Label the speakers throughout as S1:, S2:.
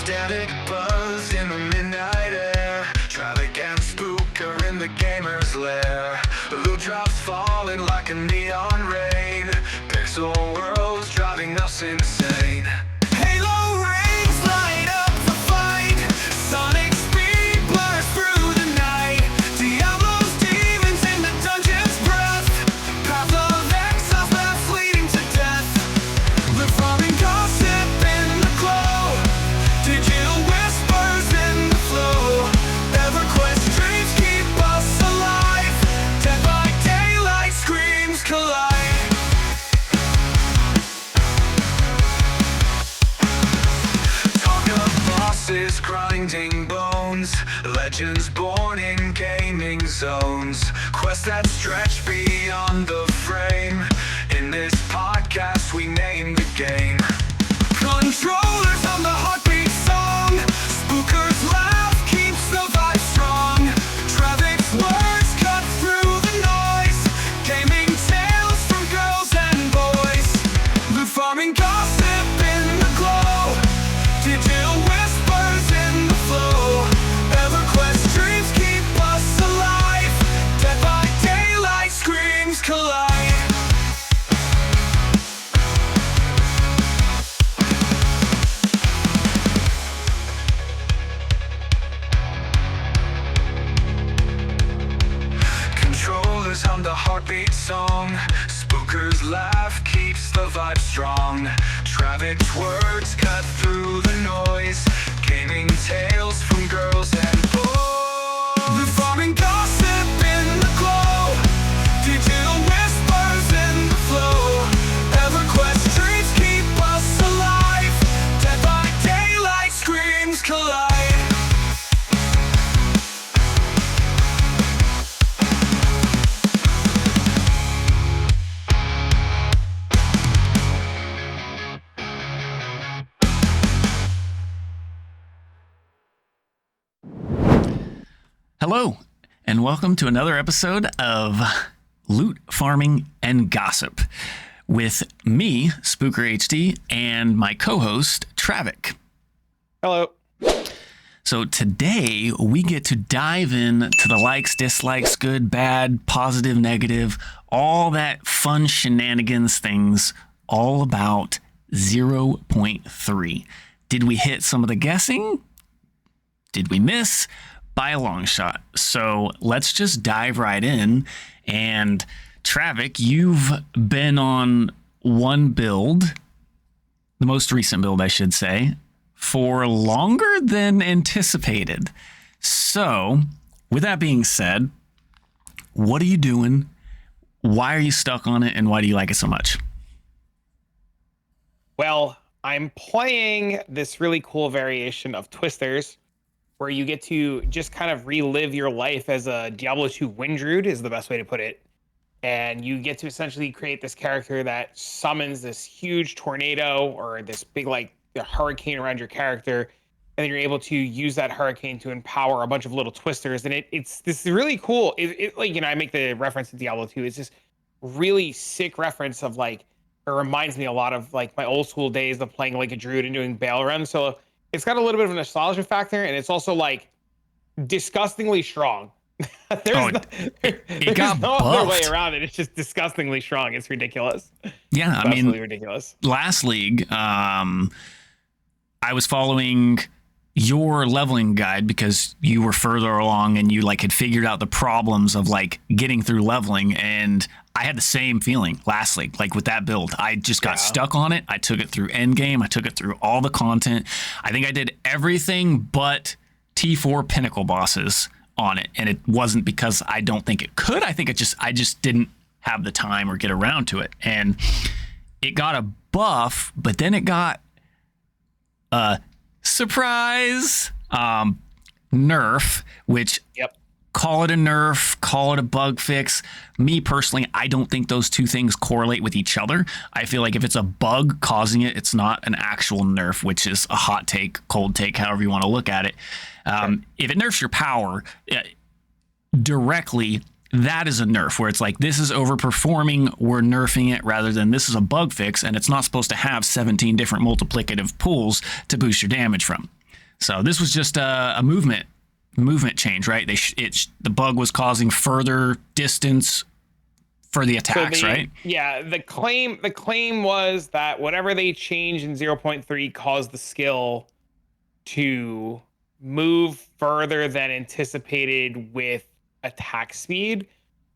S1: Static buzz in the midnight air. Traffic and Spooker in the gamer's lair. Loot drops falling like a neon rain. Pixel worlds driving us insane. Halo rings light up the fight. Sonic speed blurs through the night. Diablo's demons in the dungeon's breath. Path of exile paths leading to death. Live farming gossip in the glow. Digital whispers in the flow. EverQuest dreams keep us alive. Dead by daylight screams collide. Talk of bosses grinding bones. Legends born in gaming zones. Quests that stretch beyond the frame. In this podcast we name the game. Controllers on the heartbeat song. Spooker's laugh keeps the vibe strong. Traffic's words cut through the noise. Gaming tales from girls and boys. Loot farming gossip in the glow. Digital whispers in the flow. EverQuest dreams keep us alive. Dead by daylight screams collide. Controllers hum the heartbeat song. Spooker's laugh keeps the vibe strong. Traffic's words cut through the noise. Gaming tales from girls and boys. The farming gossip in the glow. Digital whispers in the flow. EverQuest dreams keep us alive. Dead by daylight screams collide.
S2: Hello, and welcome to another episode of Loot, Farming, and Gossip with me, Spooker HD, and my co-host, Travik.
S3: Hello.
S2: So today, we get to dive in to the likes, dislikes, good, bad, positive, negative, all that fun shenanigans things, all about 0.3. Did we hit some of the guessing? Did we miss? By a long shot. So let's just dive right in. And Travik, you've been on one build, the most recent build, I should say, for longer than anticipated. So with that being said, what are you doing? Why are you stuck on it? And why do you like it so much?
S3: Well, I'm playing this really cool variation of Twisters, where you get to just kind of relive your life as a Diablo 2 Windrude is the best way to put it. And you get to essentially create this character that summons this huge tornado or this big like the hurricane around your character. And then you're able to use that hurricane to empower a bunch of little Twisters. And it's this really cool. It like, you know, I make the reference to Diablo 2. It's this really sick reference of like, it reminds me a lot of like my old school days of playing like a druid and doing bail runs. So it's got a little bit of a nostalgia factor, and it's also like disgustingly strong. There's
S2: got
S3: no other way
S2: buffed.
S3: around it. It's just disgustingly strong. It's ridiculous.
S2: Yeah,
S3: It's
S2: I mean,
S3: absolutely ridiculous.
S2: last league, I was following your leveling guide because you were further along and you like had figured out the problems of like getting through leveling, and I had the same feeling last league, like with that build. I just got stuck on it. I took it through endgame. I took it through all the content. I think I did everything but T4 pinnacle bosses on it, and it wasn't because I don't think it could. I think I just didn't have the time or get around to it, and it got a buff, but then it got a surprise nerf, which call it a nerf, call it a bug fix. Me personally, I don't think those two things correlate with each other. I feel like if it's a bug causing it, it's not an actual nerf, which is a hot take, cold take, however you want to look at it. If it nerfs your power directly, that is a nerf where it's like, this is overperforming, we're nerfing it, rather than this is a bug fix and it's not supposed to have 17 different multiplicative pools to boost your damage from. So this was just a movement change, right? The bug was causing further distance for the attacks, right?
S3: Yeah, the claim was that whatever they changed in 0.3 caused the skill to move further than anticipated with attack speed.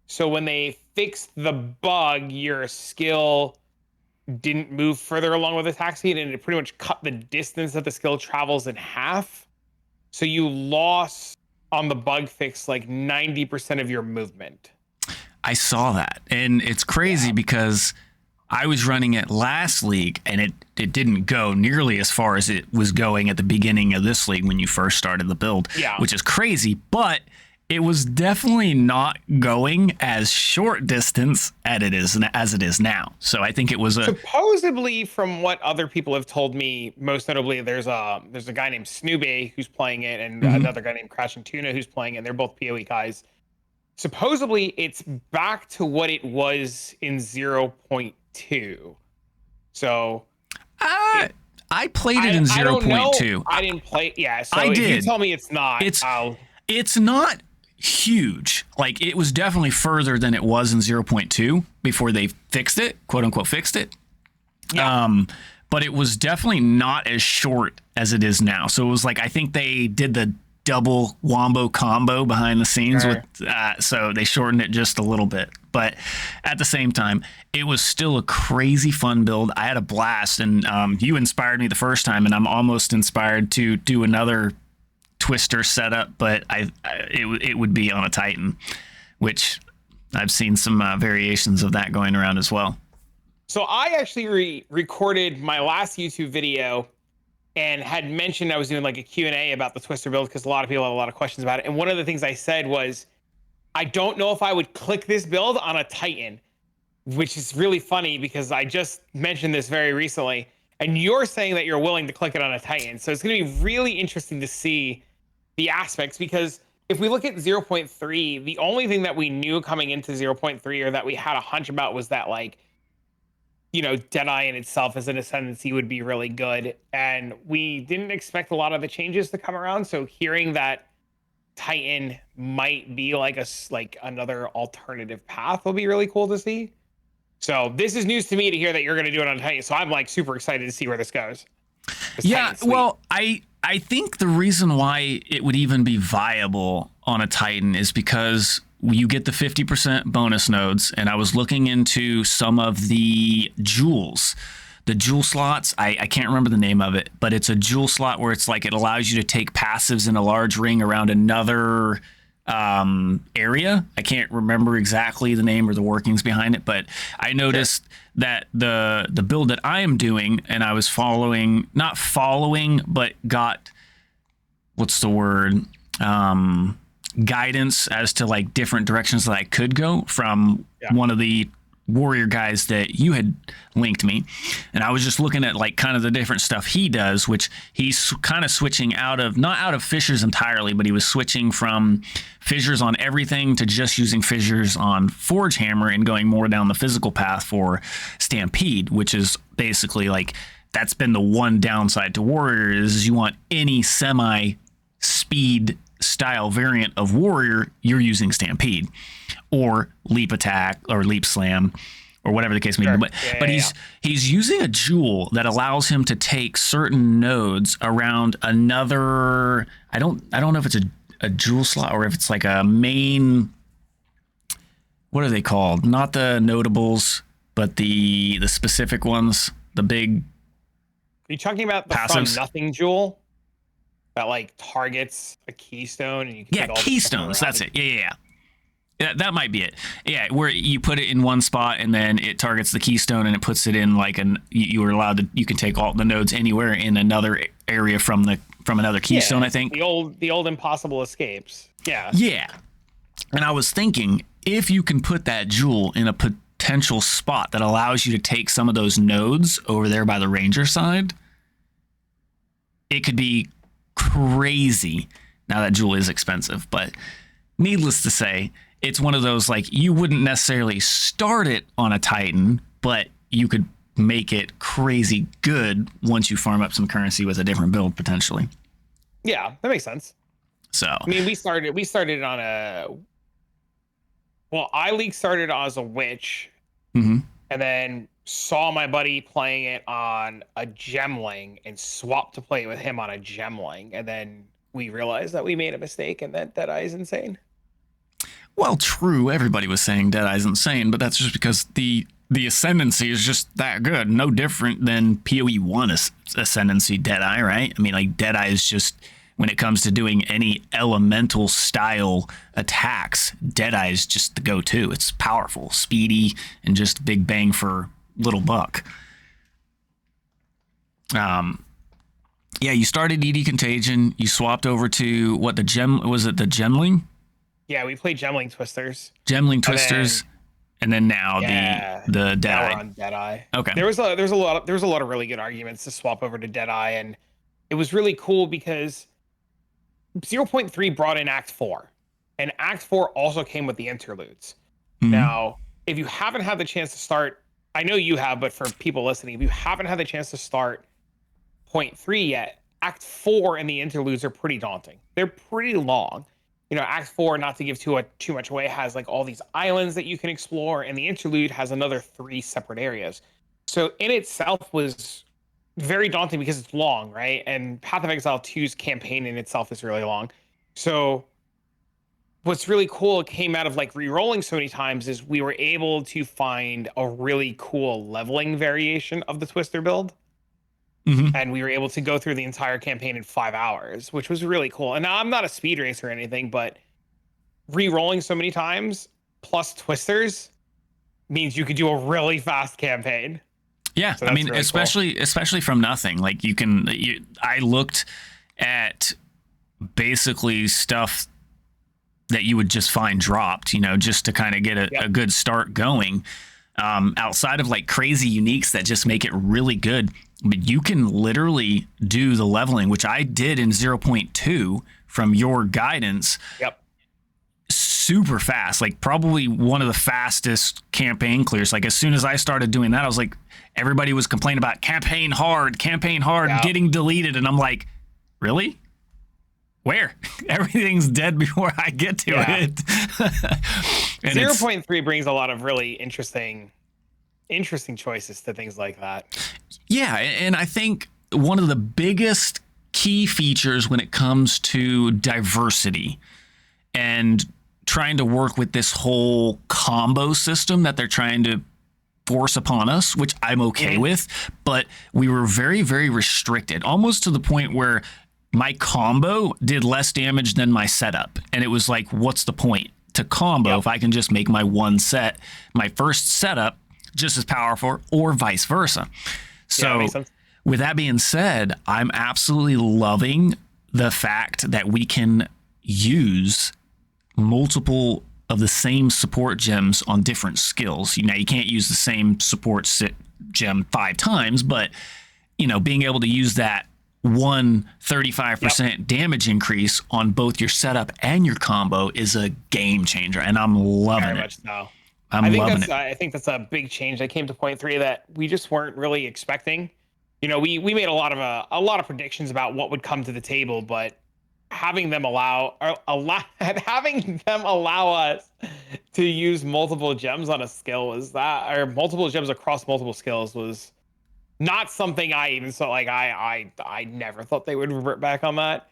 S3: So when they fixed the bug, your skill didn't move further along with attack speed, and it pretty much cut the distance that the skill travels in half. So you lost on the bug fix like 90% of your movement.
S2: I saw that, and it's crazy because I was running it last league, and it didn't go nearly as far as it was going at the beginning of this league when you first started the build, which is crazy, but it was definitely not going as short distance as it is now. So I think it was
S3: supposedly, from what other people have told me, most notably there's a guy named Snoobie who's playing it, and another guy named Crash and Tuna who's playing it, and they're both PoE guys. Supposedly it's back to what it was in 0.2. So
S2: I played it in 0.2.
S3: I didn't play. Yeah, so
S2: I
S3: if
S2: did.
S3: you tell me it's not,
S2: it's not huge. Like, it was definitely further than it was in 0.2 before they fixed it, quote unquote fixed it.
S3: Yeah.
S2: But it was definitely not as short as it is now. So it was like, I think they did the double wombo combo behind the scenes with so they shortened it just a little bit, but at the same time it was still a crazy fun build. I had a blast, and you inspired me the first time, and I'm almost inspired to do another Twister setup, but it would be on a Titan, which I've seen some variations of that going around as well.
S3: So I actually recorded my last YouTube video and had mentioned I was doing like a Q&A about the Twister build because a lot of people have a lot of questions about it. And one of the things I said was, I don't know if I would click this build on a Titan, which is really funny because I just mentioned this very recently. And you're saying that you're willing to click it on a Titan. So it's going to be really interesting to see the aspects, because if we look at 0.3, the only thing that we knew coming into 0.3, or that we had a hunch about, was that, like, you know, Deadeye in itself as an ascendancy would be really good. And we didn't expect a lot of the changes to come around. So hearing that Titan might be like another alternative path will be really cool to see. So this is news to me to hear that you're going to do it on Titan. So I'm like super excited to see where this goes.
S2: Yeah, well, I think the reason why it would even be viable on a Titan is because you get the 50% bonus nodes, and I was looking into some of the jewels. The jewel slots, I can't remember the name of it, but it's a jewel slot where it's like it allows you to take passives in a large ring around another area. I can't remember exactly the name or the workings behind it, but I noticed that the build that I am doing, and I was not following, but got, what's the word? Guidance as to like different directions that I could go from one of the warrior guys that you had linked me, and I was just looking at like kind of the different stuff he does, which he's kind of switching not out of fissures entirely, but he was switching from fissures on everything to just using fissures on Forge Hammer and going more down the physical path for Stampede, which is basically like, that's been the one downside to warrior, is you want any semi speed style variant of warrior, you're using Stampede or leap attack or leap slam or whatever the case may be. But he's using a jewel that allows him to take certain nodes around another. I don't know if it's a jewel slot or if it's like a main. What are they called? Not the notables, but the specific ones. The big.
S3: Are you talking about the
S2: passives?
S3: From Nothing jewel that like targets a keystone and you can get all
S2: keystones. That's it. Yeah. That might be it. Yeah, where you put it in one spot and then it targets the keystone and it puts it in like you can take all the nodes anywhere in another area from another keystone, I think.
S3: The old impossible escapes. Yeah.
S2: Yeah. And I was thinking, if you can put that jewel in a potential spot that allows you to take some of those nodes over there by the ranger side, it could be crazy. Now that jewel is expensive, but needless to say, it's one of those, like, you wouldn't necessarily start it on a Titan, but you could make it crazy good once you farm up some currency with a different build potentially.
S3: Yeah, that makes sense.
S2: So
S3: I mean, we started on a well, iLeague started as a witch,
S2: mhm.
S3: and then saw my buddy playing it on a gemling and swapped to play with him on a gemling, and then we realized that we made a mistake and that Deadeye is insane.
S2: Well, true. Everybody was saying Deadeye's insane, but that's just because the ascendancy is just that good. No different than PoE one ascendancy Deadeye, right? I mean, like Deadeye is just when it comes to doing any elemental style attacks, Deadeye is just the go-to. It's powerful, speedy, and just big bang for little buck. Yeah, you started ED Contagion. You swapped over to what the Gemling?
S3: Yeah, we played gemling twisters.
S2: Gemling Twisters, and then now
S3: Yeah,
S2: the
S3: now we're
S2: Deadeye.
S3: on Deadeye.
S2: Okay.
S3: There's a lot of really good arguments to swap over to Deadeye, and it was really cool because 0.3 brought in Act 4, and Act 4 also came with the interludes.
S2: Mhm.
S3: Now, if you haven't had the chance to start, I know you have, but for people listening, if you haven't had the chance to start point 3 yet, Act 4 and the interludes are pretty daunting. They're pretty long. You know, Act 4, not to give too much away, has like all these islands that you can explore, and the interlude has another 3 separate areas. So in itself was very daunting because it's long, right? And Path of Exile 2's campaign in itself is really long. So what's really cool, it came out of like re-rolling so many times, is we were able to find a really cool leveling variation of the Twister build.
S2: Mhm.
S3: And we were able to go through the entire campaign in 5 hours, which was really cool. And now I'm not a speed racer or anything, but re-rolling so many times plus twisters means you could do a really fast campaign.
S2: Yeah,
S3: So
S2: I
S3: that's
S2: mean,
S3: really cool.
S2: especially from nothing. Like I looked at basically stuff that you would just find dropped, just to kind of get a
S3: Yep.
S2: good start going. Outside of like crazy uniques that just make it really good, but you can literally do the leveling, which I did in 0.2 from your guidance,
S3: Yep.
S2: super fast, like probably one of the fastest campaign clears. Like as soon as I started doing that, I was like, everybody was complaining about campaign hard,
S3: Yeah.
S2: getting deleted. And I'm like, really? Where? Everything's dead before I get to
S3: Yeah.
S2: it. And it's-
S3: 0.3 brings a lot of really interesting choices to things like that.
S2: Yeah, and I think one of the biggest key features when it comes to diversity and trying to work with this whole combo system that they're trying to force upon us, which I'm okay with, but we were very, very restricted, almost to the point where my combo did less damage than my setup. And it was like, what's the point to combo
S3: Yep.
S2: if I can just make my my first setup just as powerful, or vice versa?
S3: Yeah,
S2: So
S3: makes sense.
S2: with that being said, I'm absolutely loving the fact that we can use multiple of the same support gems on different skills. Now, you can't use the same support gem 5 times, but being able to use that 35% damage increase on both your setup and your combo is a game changer, and I'm loving
S3: Very
S2: it.
S3: much so.
S2: I'm loving it.
S3: I think that's a big change that came to point 3 that we just weren't really expecting. We made a lot of predictions about what would come to the table, but having them allow us to use multiple gems on a skill or multiple gems across multiple skills was not something I even saw. Like I never thought they would revert back on that.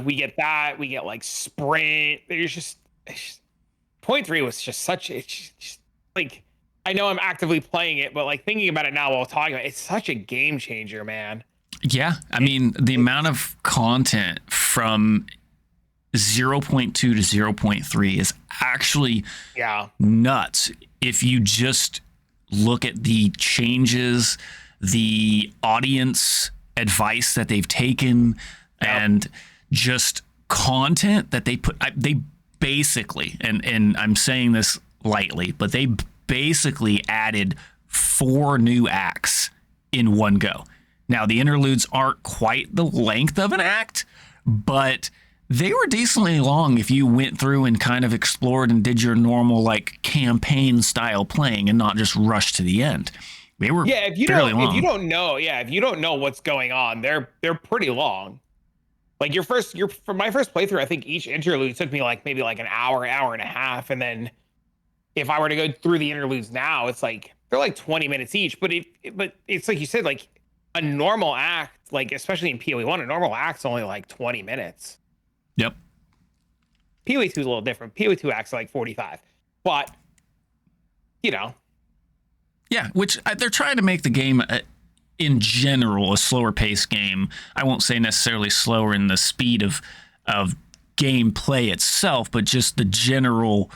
S3: We get that. We get like sprint. It's just point 3 was just it's just like, I know I'm actively playing it, but like thinking about it now while talking about it, it's such a game changer, man.
S2: Yeah, I mean, the amount of content from 0.2 to 0.3 is actually
S3: Yeah.
S2: nuts. If you just look at the changes, the audience advice that they've taken, and just content that they put, they basically, and I'm saying this lightly, but they basically added 4 new acts in one go. Now, the interludes aren't quite the length of an act, but they were decently long if you went through and kind of explored and did your normal like campaign style playing and not just rush to the end. They were
S3: If you
S2: fairly long.
S3: don't know what's going on, they're pretty long. Like for my first playthrough, I think each interlude took me like maybe like an hour and a half, and then if I were to go through the interludes now, it's like they're like 20 minutes each. But it's like you said, like a normal act, like especially in PoE 1, a normal act's only like 20 minutes.
S2: Yep.
S3: PoE 2 is a little different. PoE 2 acts like 45, but you know.
S2: Yeah, which they're trying to make the game in general a slower paced game. I won't say necessarily slower in the speed of gameplay itself, but just the general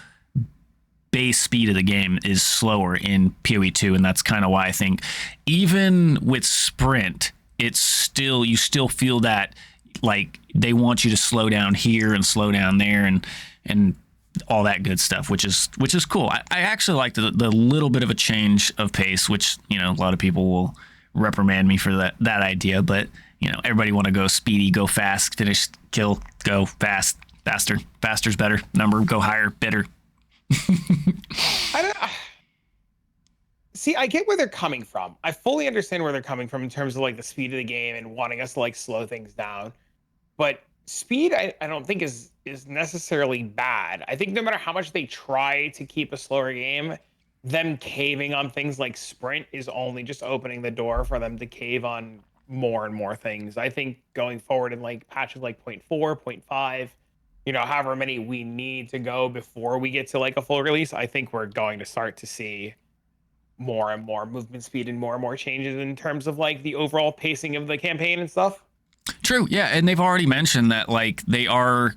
S2: base speed of the game is slower in PoE 2, and that's kind of why I think even with Sprint, it's still, you still feel that like they want you to slow down here and slow down there and all that good stuff, which is cool. I actually like the little bit of a change of pace, which, you know, a lot of people will reprimand me for that idea, but you know, everybody want to go speedy, go fast, finish, kill, go fast, faster's better, number go higher, better.
S3: I don't see. I get where they're coming from. I fully understand where they're coming from in terms of like the speed of the game and wanting us to like slow things down. But speed, I don't think is necessarily bad. I think no matter how much they try to keep a slower game, them caving on things like Sprint is only just opening the door for them to cave on more and more things. I think going forward in like patches like 0.4, 0.5, you know, however many we need to go before we get to like a full release, I think we're going to start to see more and more movement speed and more changes in terms of like the overall pacing of the campaign and stuff.
S2: True. Yeah. And they've already mentioned that like they are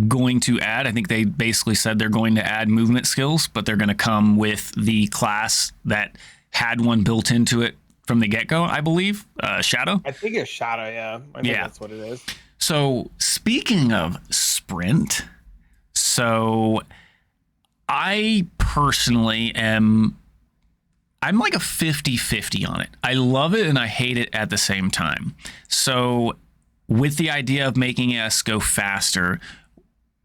S2: going to add, I think they basically said they're going to add movement skills, but they're going to come with the class that had one built into it from the get-go, I believe. Shadow.
S3: I think it's Shadow. Yeah. I think that's what it is.
S2: So speaking of Sprint, so I personally I'm like a 50-50 on it. I love it and I hate it at the same time. So with the idea of making us go faster,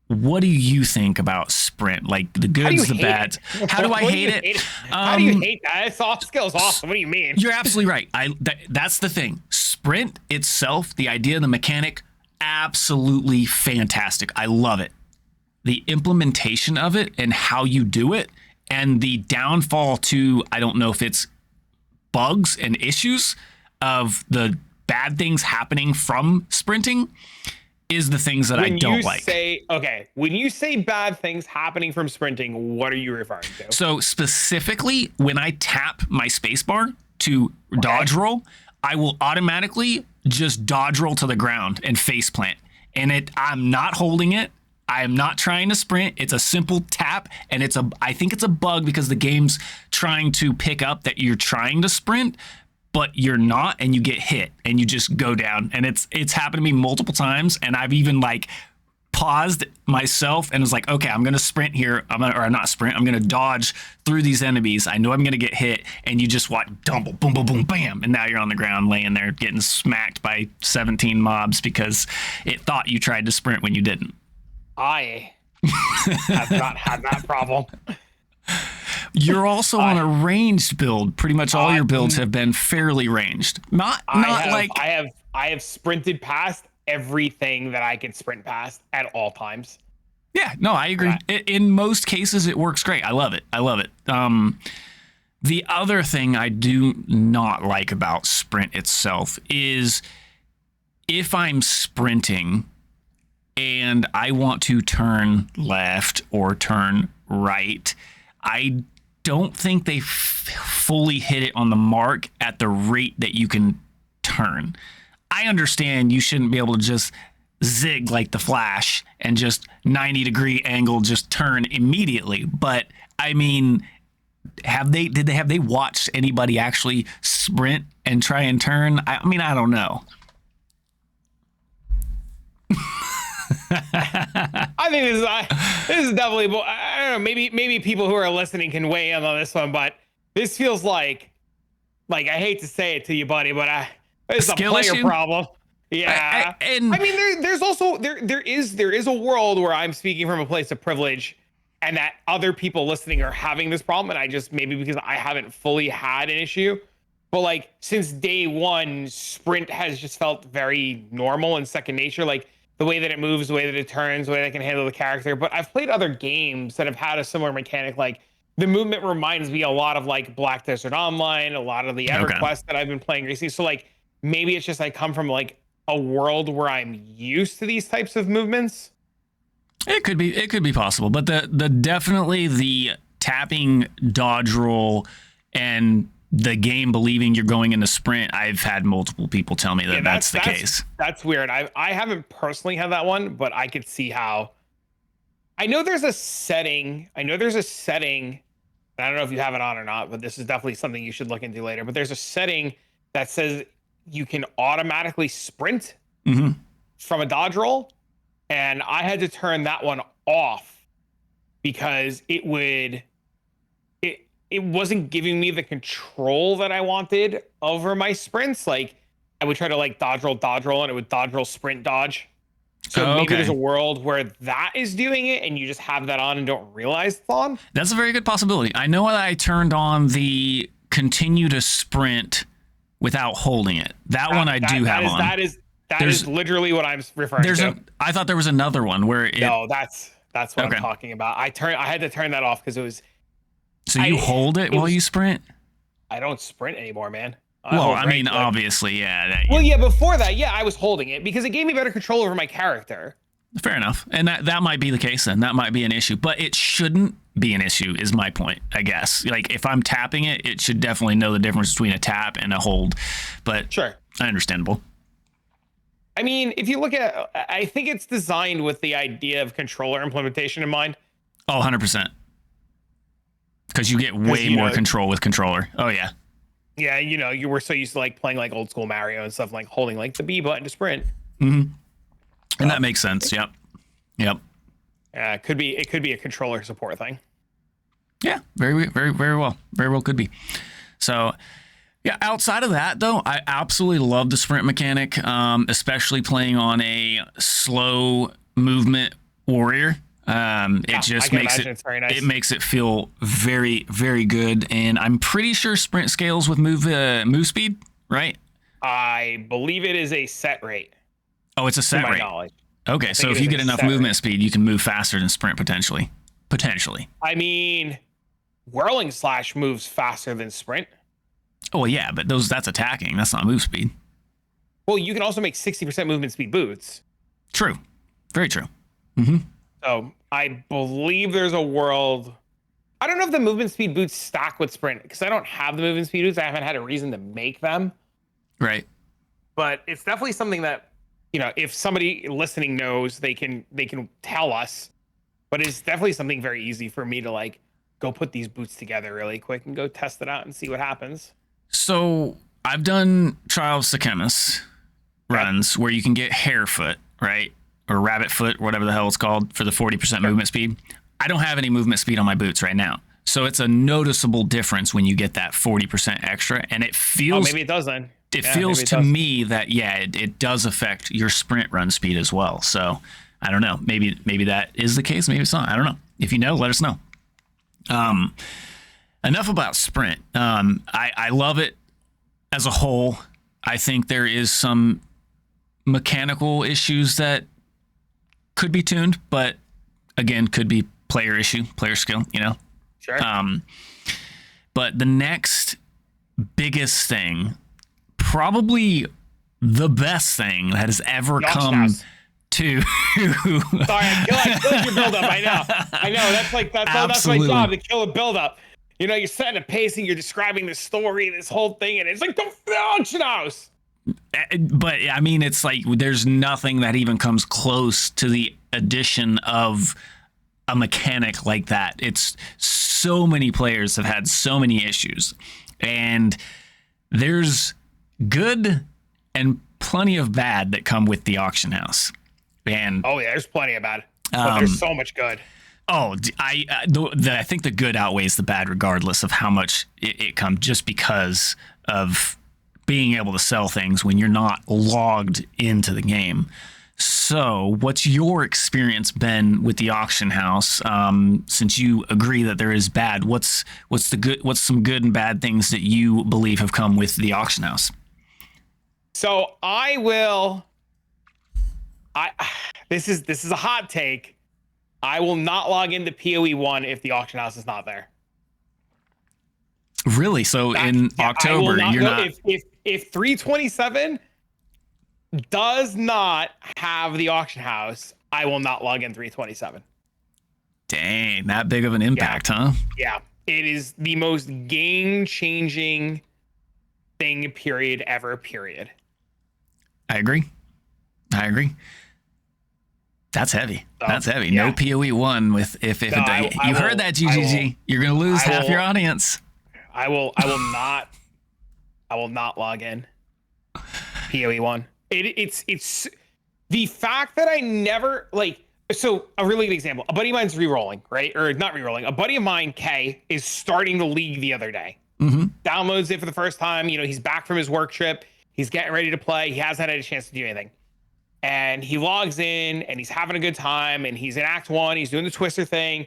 S2: what do you think about Sprint? Like the goods, the bads. How do I hate it?
S3: How do you hate that? Soft skills awesome. What do you mean?
S2: You're absolutely right. That's the thing. Sprint itself, the idea, the mechanic, absolutely fantastic. I love it. The implementation of it and how you do it, and the downfall to, I don't know if it's bugs and issues of the bad things happening from sprinting, is the things that I don't like.
S3: When you say bad things happening from sprinting, what are you referring to?
S2: So specifically, when I tap my spacebar to dodge roll, I will automatically just dodge roll to the ground and face plant. And I'm not holding it. I am not trying to sprint. It's a simple tap, and I think it's a bug because the game's trying to pick up that you're trying to sprint, but you're not, and you get hit and you just go down. And it's happened to me multiple times, and I've even like paused myself and was like, okay, I'm gonna sprint here. I'm gonna dodge through these enemies. I know I'm gonna get hit, and you just watch dumble, boom, boom, boom, bam, and now you're on the ground laying there getting smacked by 17 mobs because it thought you tried to sprint when you didn't.
S3: I have not had that problem.
S2: You're also on a ranged build. Pretty much all your builds have been fairly ranged. I
S3: have sprinted past everything that I could sprint past at all times.
S2: Yeah, no, I agree. In most cases, it works great. I love it. The other thing I do not like about Sprint itself is if I'm sprinting and I want to turn left or turn right, I don't think they fully hit it on the mark at the rate that you can turn. I understand you shouldn't be able to just zig like the Flash and just 90-degree angle just turn immediately, but I mean, have they watched anybody actually sprint and try and turn? I mean, I don't know.
S3: I think this is definitely, I don't know, maybe people who are listening can weigh in on this one, but this feels like I hate to say it to you, buddy, but it's a player problem. Yeah. I mean, there's also there is a world where I'm speaking from a place of privilege and that other people listening are having this problem, and I just, maybe because I haven't fully had an issue, But like since day one, sprint has just felt very normal and second nature. Like the way that it moves, the way that it turns, the way that it can handle the character. But I've played other games that have had a similar mechanic. Like the movement reminds me a lot of like Black Desert Online, a lot of the EverQuest that I've been playing recently. So like maybe it's just I come from like a world where I'm used to these types of movements.
S2: It could be possible, but the definitely the tapping dodge roll and the game believing you're going into sprint. I've had multiple people tell me that that's the case.
S3: That's weird. I haven't personally had that one, but I could see how. I know there's a setting. I don't know if you have it on or not, but this is definitely something you should look into later. But there's a setting that says you can automatically sprint from a dodge roll. And I had to turn that one off because it wasn't giving me the control that I wanted over my sprints. Like I would try to like dodge roll, and it would dodge roll, sprint, dodge. So maybe there's a world where that is doing it and you just have that on and don't realize it's on.
S2: That's a very good possibility. I know that I turned on the continue to sprint without holding it. That one I do have on.
S3: That is literally what I'm referring to.
S2: I thought there was another one where it...
S3: No, that's what I'm talking about. I had to turn that off because it was...
S2: So you hold it while you sprint?
S3: I don't sprint anymore, man.
S2: Obviously, yeah.
S3: Before that, I was holding it because it gave me better control over my character.
S2: Fair enough. And that might be the case then. That might be an issue. But it shouldn't be an issue is my point, I guess. Like if I'm tapping it, it should definitely know the difference between a tap and a hold. But
S3: sure,
S2: understandable.
S3: I mean, if you look at, I think it's designed with the idea of controller implementation in mind.
S2: Oh, 100%. Because you get way more control with controller. Oh, yeah.
S3: Yeah, you were so used to like playing like old school Mario and stuff, like holding like the B button to sprint.
S2: And that makes sense. Yep.
S3: It could be a controller support thing.
S2: Yeah, very, very, very well. Very well could be. So... yeah, outside of that, though, I absolutely love the sprint mechanic, especially playing on a slow movement warrior. It just makes it very nice. It makes it feel very, very good. And I'm pretty sure sprint scales with move speed, right?
S3: I believe it is a set rate.
S2: Oh, it's a set rate.
S3: Knowledge.
S2: Okay, so if you get enough movement speed, you can move faster than sprint potentially. I mean, whirling slash moves faster than sprint. Oh, well, yeah, but that's attacking. That's not move speed.
S3: Well, you can also make 60% movement speed boots.
S2: True. Very true.
S3: So I believe there's a world. I don't know if the movement speed boots stack with sprint because I don't have the movement speed boots. I haven't had a reason to make them.
S2: Right.
S3: But it's definitely something that, if somebody listening knows, they can tell us. But it's definitely something very easy for me to like go put these boots together really quick and go test it out and see what happens.
S2: So I've done Trial of Sechemus runs where you can get Harefoot, right? Or Rabbit Foot, whatever the hell it's called, for the 40% movement speed. I don't have any movement speed on my boots right now. So it's a noticeable difference when you get that 40% extra. And it feels...
S3: maybe it does then.
S2: It feels to me that, it does affect your sprint run speed as well. So I don't know. Maybe that is the case. Maybe it's not. I don't know. If you know, let us know. Enough about sprint. I love it as a whole. I think there is some mechanical issues that could be tuned, but again, could be player issue, player skill,
S3: Sure.
S2: But the next biggest thing, probably the best thing that has ever come to...
S3: Sorry, I killed your build-up. I know. That's my job, to kill a build-up. You're setting a pace and you're describing the story, this whole thing, and it's like the auction house.
S2: But I mean, it's like there's nothing that even comes close to the addition of a mechanic like that. It's so many players have had so many issues, and there's good and plenty of bad that come with the auction house. And
S3: there's plenty of bad, but there's so much good.
S2: Oh, I think the good outweighs the bad, regardless of how much it comes, just because of being able to sell things when you're not logged into the game. So, what's your experience been with the auction house? Since you agree that there is bad, what's the good? What's some good and bad things that you believe have come with the auction house?
S3: So this is a hot take. I will not log into PoE1 if the auction house is not there.
S2: Really? So in October, you're not.
S3: If 327 does not have the auction house, I will not log in 327.
S2: Dang, that big of an impact, huh?
S3: Yeah, it is the most game-changing thing. Period. Ever. Period.
S2: I agree. That's heavy. That's heavy.
S3: Yeah.
S2: No PoE1 with if
S3: No,
S2: you heard that, GGG. You're gonna lose half your audience.
S3: I will not log in PoE1. It's the fact that I never so a really good example. A buddy of mine's re-rolling, right? Or not re-rolling. A buddy of mine, Kay, is starting the league the other day. Downloads it for the first time. You know, he's back from his work trip. He's getting ready to play. He hasn't had a chance to do anything. And he logs in and he's having a good time. And he's in Act 1. He's doing the Twister thing.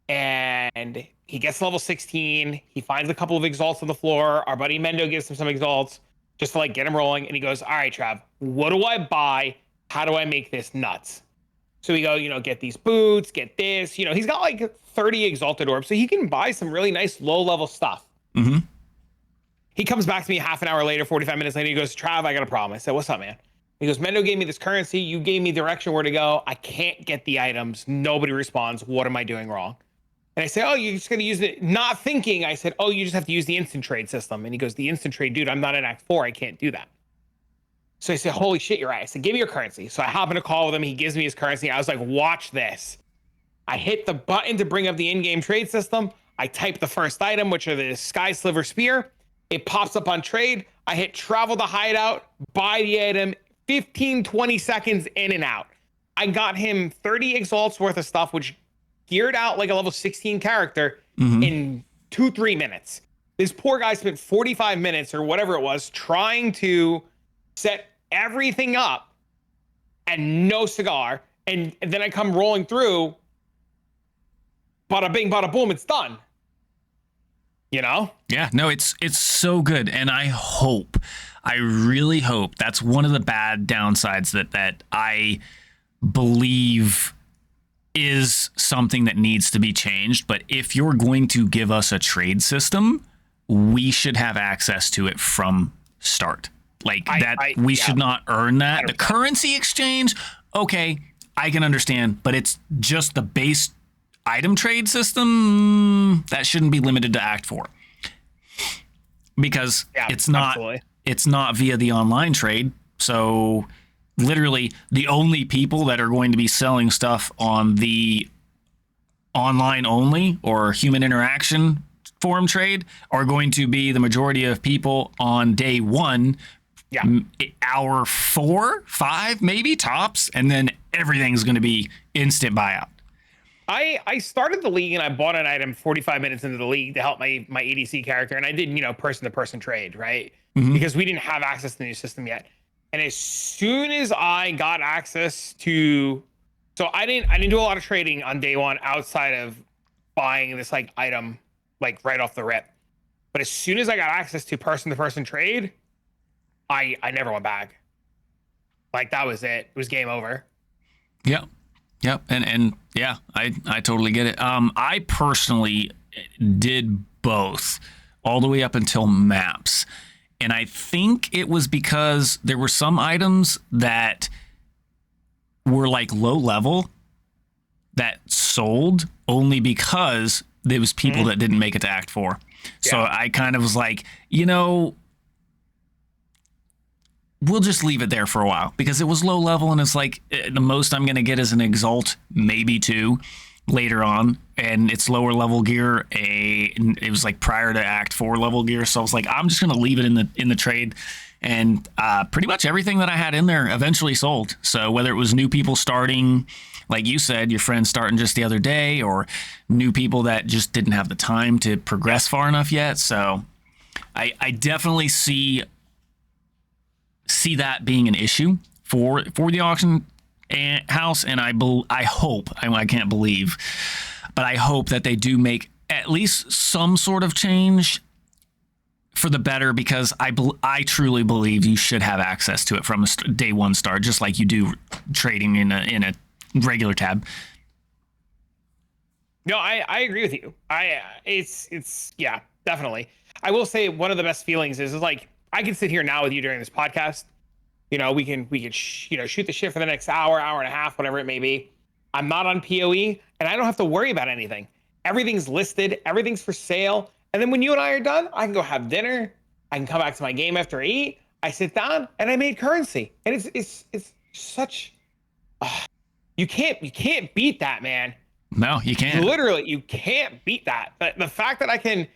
S3: And he gets to level 16. He finds a couple of exalts on the floor. Our buddy Mendo gives him some exalts just to get him rolling. And he goes, all right, Trav, what do I buy? How do I make this nuts? So we go, get these boots, get this. He's got 30 exalted orbs. So he can buy some really nice low level stuff. He comes back to me half an hour later, 45 minutes later. He goes, Trav, I got a problem. I said, what's up, man? He goes, Mendo gave me this currency. You gave me direction where to go. I can't get the items. Nobody responds. What am I doing wrong? And I say, oh, you're just going to use it. Not thinking, I said, oh, you just have to use the instant trade system. And he goes, the instant trade, dude, I'm not in Act 4. I can't do that. So I said, holy shit, you're right. I said, give me your currency. So I hop in a call with him. He gives me his currency. I was like, watch this. I hit the button to bring up the in-game trade system. I type the first item, which are the Sky Sliver Spear. It pops up on trade. I hit travel to hideout, buy the item, 15, 20 seconds in and out. I got him 30 exalts worth of stuff, which geared out like a level 16 character in 2-3 minutes. This poor guy spent 45 minutes or whatever it was trying to set everything up and no cigar. And then I come rolling through, bada bing, bada boom, it's done.
S2: Yeah, no, it's so good. And I really hope that's one of the bad downsides that I believe is something that needs to be changed. But if you're going to give us a trade system, we should have access to it from start. We should not earn that. 100%. The currency exchange, okay, I can understand, but it's just the base item trade system that shouldn't be limited to Act 4 because it's not via the online trade. So literally the only people that are going to be selling stuff on the online only or human interaction forum trade are going to be the majority of people on day 1, hour 4, 5 maybe tops, and then everything's going to be instant buyout.
S3: I started the league and I bought an item 45 minutes into the league to help my ADC character, and I did person-to-person trade, right? Because we didn't have access to the new system yet. And as soon as I got access to, so I didn't do a lot of trading on day 1 outside of buying this item right off the rip. But as soon as I got access to person-to-person trade, I never went back. That was it. It was game over.
S2: Yep. And yeah, I totally get it. I personally did both all the way up until maps. And I think it was because there were some items that were low level that sold only because there was people that didn't make it to Act 4. Yeah. So I kind of was we'll just leave it there for a while because it was low level and it's the most I'm going to get is an exalt, maybe 2 later on. And it's lower level gear. It was prior to Act 4 level gear. So I was I'm just going to leave it in the trade. And pretty much everything that I had in there eventually sold. So whether it was new people starting, like you said, your friend starting just the other day, or new people that just didn't have the time to progress far enough yet. So I definitely see that being an issue for the auction house, and I hope, I can't believe, but I hope that they do make at least some sort of change for the better, because I truly believe you should have access to it from a day one start, just like you do trading in a regular tab.
S3: No, I agree with you. It's yeah, definitely. I will say one of the best feelings is like I can sit here now with you during this podcast. You know, we can shoot the shit for the next hour, hour and a half, whatever it may be. I'm not on PoE, and I don't have to worry about anything. Everything's listed, everything's for sale. And then when you and I are done, I can go have dinner. I can come back to my game after I eat. I sit down and I made currency, and it's such. You can't beat that, man.
S2: No, you can't.
S3: Literally, you can't beat that. The fact that I can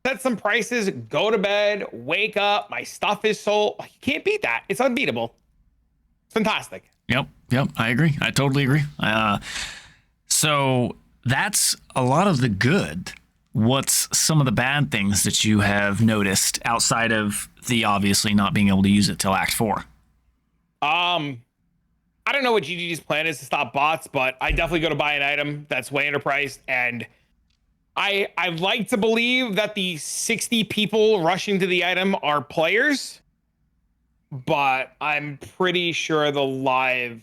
S3: set some prices, go to bed, wake up, my stuff is sold. You can't beat that. It's unbeatable. It's fantastic.
S2: Yep. I agree. I totally agree. So that's a lot of the good. What's some of the bad things that you have noticed outside of the obviously not being able to use it till Act 4?
S3: I don't know what GGG's plan is to stop bots, but I definitely go to buy an item that's way underpriced, and I like to believe that the 60 people rushing to the item are players, but I'm pretty sure the live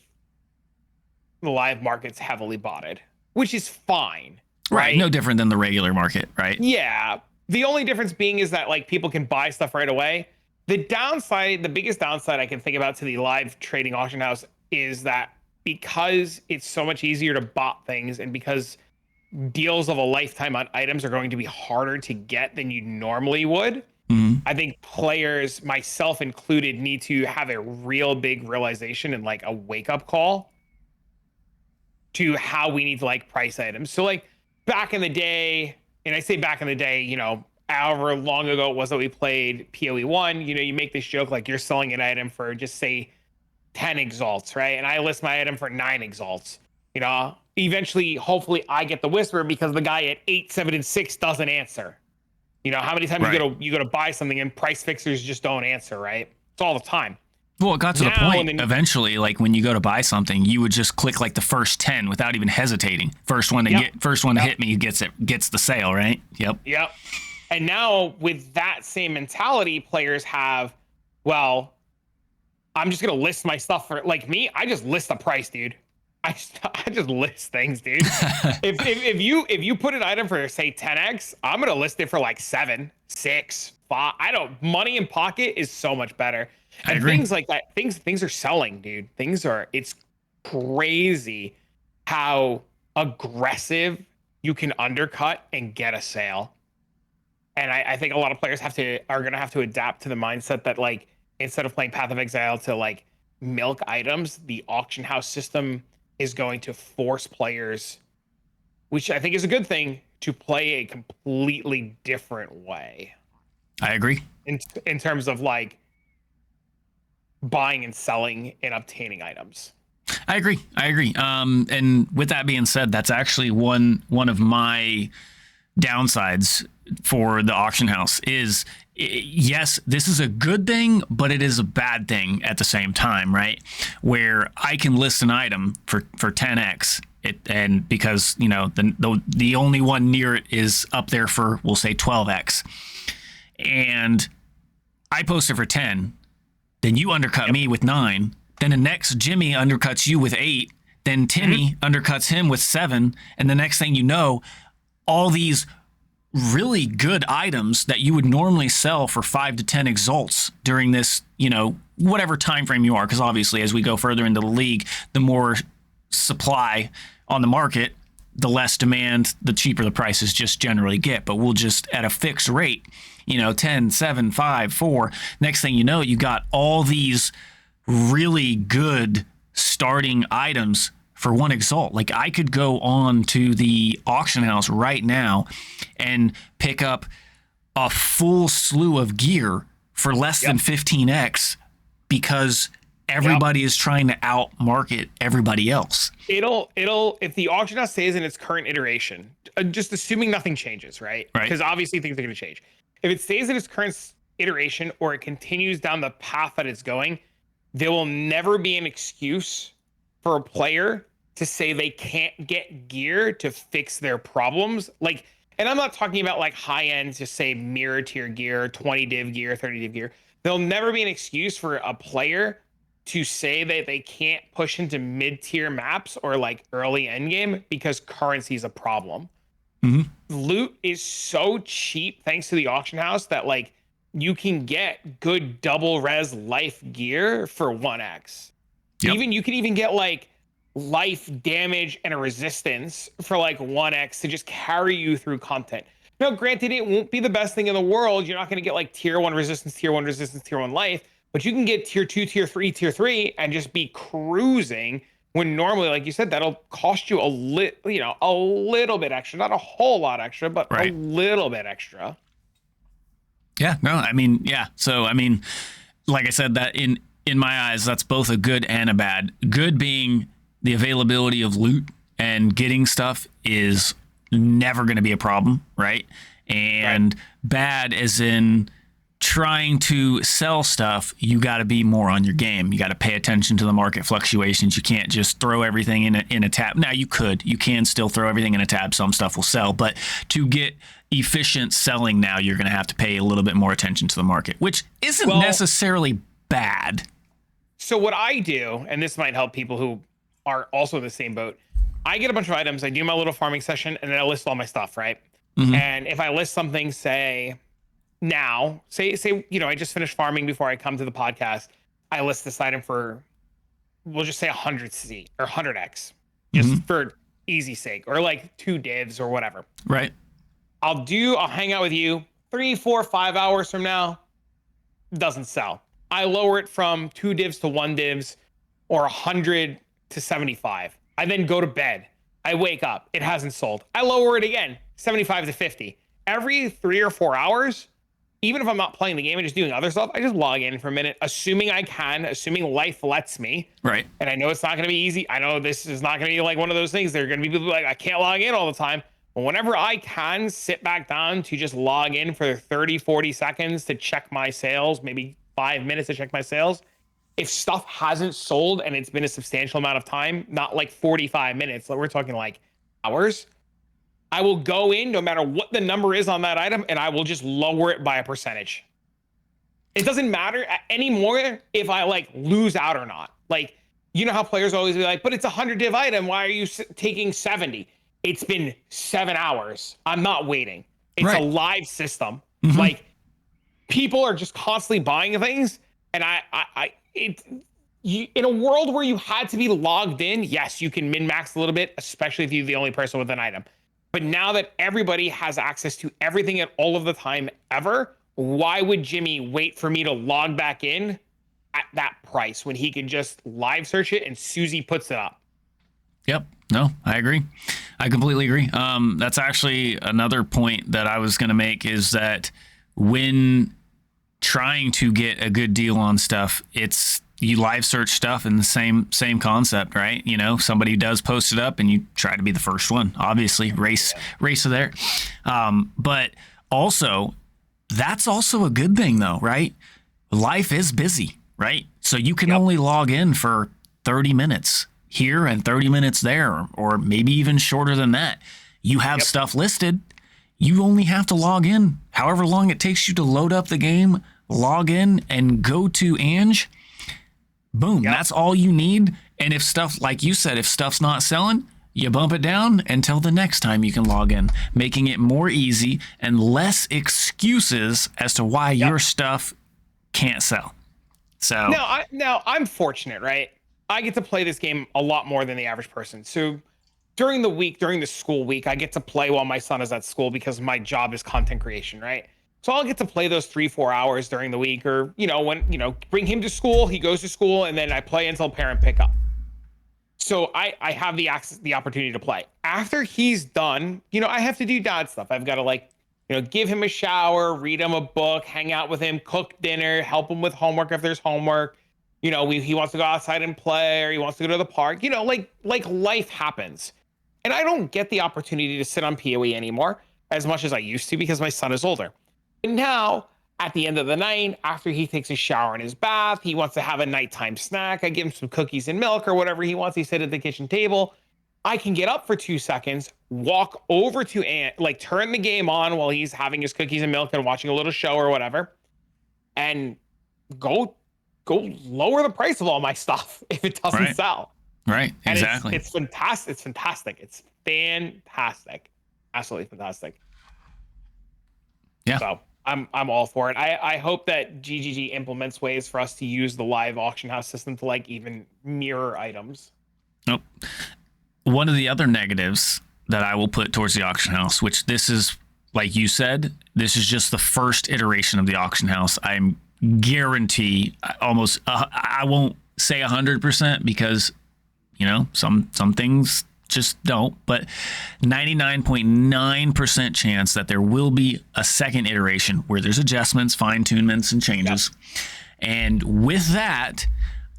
S3: market's heavily botted, which is fine. Right?
S2: No different than the regular market, right?
S3: Yeah. The only difference being is that like people can buy stuff right away. The biggest downside I can think about to the live trading auction house is that because it's so much easier to bot things, and because deals of a lifetime on items are going to be harder to get than you normally would, I think players, myself included, need to have a real big realization and like a wake-up call to how we need to like price items. So like back in the day, and I say back in the day, you know, however long ago it was that we played PoE 1, you know, you make this joke like you're selling an item for just say 10 exalts, right? And I list my item for 9 exalts. You know, eventually, hopefully I get the whisper because the guy at 8, 7, and 6 doesn't answer. You know, how many times you go to buy something and price fixers just don't answer, right? It's all the time.
S2: Well, it got to the point eventually, like when you go to buy something, you would just click like the first 10 without even hesitating. First one to hit me gets the sale, right? Yep.
S3: And now with that same mentality, players have, well, I'm just gonna list my stuff for, like me, I just list the price, dude. I just list things, dude. if you put an item for say 10x, I'm gonna list it for like 7, 6, 5. Money in pocket is so much better.
S2: I
S3: And
S2: agree.
S3: things like that, things are selling, dude. It's crazy how aggressive you can undercut and get a sale. And I think a lot of players are gonna have to adapt to the mindset that like instead of playing Path of Exile to like milk items, the auction house system is going to force players, which I think is a good thing, to play a completely different way.
S2: I agree.
S3: In terms of like buying and selling and obtaining items.
S2: I agree. And with that being said, that's actually one of my downsides for the auction house is, yes, this is a good thing, but it is a bad thing at the same time, right? Where I can list an item for 10x, and because you know the only one near it is up there for, we'll say 12x, and I post it for 10, then you undercut me with 9, then the next Jimmy undercuts you with 8, then Timmy undercuts him with 7, and the next thing you know, all these really good items that you would normally sell for 5 to 10 exalts during this, you know, whatever time frame you are, because obviously as we go further into the league, the more supply on the market, the less demand, the cheaper the prices just generally get. But we'll just at a fixed rate, you know, 10, 7, 5, 4. Next thing you know, you got all these really good starting items for 1 exalt. Like I could go on to the auction house right now and pick up a full slew of gear for less than 15x because everybody is trying to outmarket everybody else.
S3: It'll if the auction house stays in its current iteration, just assuming nothing changes, right? Because obviously things are going to change. If it stays in its current iteration or it continues down the path that it's going, there will never be an excuse for a player to say they can't get gear to fix their problems. Like, and I'm not talking about like high end, just say mirror tier gear, 20 div gear, 30 div gear. There'll never be an excuse for a player to say that they can't push into mid tier maps or like early end game because currency is a problem. Loot is so cheap thanks to the auction house that like you can get good double res life gear for 1x.
S2: Yep.
S3: You can even get like life damage and a resistance for like 1x to just carry you through content. Now, granted, it won't be the best thing in the world. You're not going to get like tier 1 resistance, tier 1 resistance, tier 1 life, but you can get tier 2, tier 3, and just be cruising when normally, like you said, that'll cost you a little bit extra, not a whole lot extra, but
S2: right.
S3: a little bit extra.
S2: Yeah, no, I mean, yeah. So, I mean, like I said, that in my eyes, that's both a good and a bad. Good being the availability of loot and getting stuff is never going to be a problem, right? And bad as in trying to sell stuff, you got to be more on your game. You got to pay attention to the market fluctuations. You can't just throw everything in a tab. Now, you can still throw everything in a tab. Some stuff will sell, but to get efficient selling now, you're going to have to pay a little bit more attention to the market, which isn't necessarily bad.
S3: So what I do, and this might help people who are also in the same boat, I get a bunch of items, I do my little farming session, and then I list all my stuff, right? And if I list something, say, I just finished farming before I come to the podcast, I list this item for, we'll just say 100C or 100X, just for easy sake, or like 2 divs or whatever.
S2: Right.
S3: I'll hang out with you 3, 4, 5 hours from now, doesn't sell. I lower it from 2 divs to 1 divs or 100 to 75. I then go to bed. I wake up. It hasn't sold. I lower it again, 75 to 50. Every 3 or 4 hours, even if I'm not playing the game and just doing other stuff, I just log in for a minute, assuming life lets me.
S2: Right.
S3: And I know it's not going to be easy. I know this is not going to be like one of those things. There are going to be people like, I can't log in all the time. But whenever I can sit back down to just log in for 30, 40 seconds to check my sales, maybe 5 minutes to check my sales, if stuff hasn't sold and it's been a substantial amount of time, not like 45 minutes, we're talking like hours, I will go in no matter what the number is on that item and I will just lower it by a percentage. It doesn't matter anymore if I like lose out or not. Like, you know how players always be like, but it's a 100 div item. Why are you taking 70? It's been 7 hours. I'm not waiting. It's a live system. Like, people are just constantly buying things. And in a world where you had to be logged in, yes, you can min-max a little bit, especially if you're the only person with an item. But now that everybody has access to everything at all of the time ever, why would Jimmy wait for me to log back in at that price when he can just live search it and Susie puts it up?
S2: Yep. No, I agree. I completely agree. That's actually another point that I was going to make, is that when trying to get a good deal on stuff, you live search stuff in the same concept, right? You know, somebody does post it up and you try to be the first one, obviously race there. But also, that's also a good thing though, right? Life is busy, right? So you can only log in for 30 minutes here and 30 minutes there, or maybe even shorter than that. You have stuff listed. You only have to log in however long it takes you to load up the game, log in and go to Ange. Boom. That's all you need. And if stuff, like you said, if stuff's not selling, you bump it down until the next time you can log in, making it more easy and less excuses as to why your stuff can't sell. So
S3: now I'm fortunate, right? I get to play this game a lot more than the average person. So during the school week, I get to play while my son is at school because my job is content creation, right? So I'll get to play those 3-4 hours during the week, or, bring him to school, he goes to school, and then I play until parent pickup. So I have the opportunity to play. After he's done, I have to do dad stuff. I've got to give him a shower, read him a book, hang out with him, cook dinner, help him with homework if there's homework. He wants to go outside and play, or he wants to go to the park, like life happens. And I don't get the opportunity to sit on PoE anymore as much as I used to because my son is older. And now at the end of the night, after he takes a shower in his bath, he wants to have a nighttime snack. I give him some cookies and milk or whatever he wants. He sit at the kitchen table. I can get up for 2 seconds, walk over to Ant, like turn the game on while he's having his cookies and milk and watching a little show or whatever, and go lower the price of all my stuff if it doesn't
S2: Right.
S3: sell.
S2: Right.
S3: And
S2: Exactly.
S3: it's fantastic. It's fantastic. It's fantastic. Absolutely fantastic.
S2: Yeah.
S3: So I'm all for it. I hope that GGG implements ways for us to use the live auction house system to like even mirror items.
S2: Nope. One of the other negatives that I will put towards the auction house, which this is, like you said, this is just the first iteration of the auction house. I'm guarantee almost, I won't say 100% because, you know, some things just don't, but 99.9% chance that there will be a second iteration where there's adjustments, fine tunements, and changes. Yep. And with that,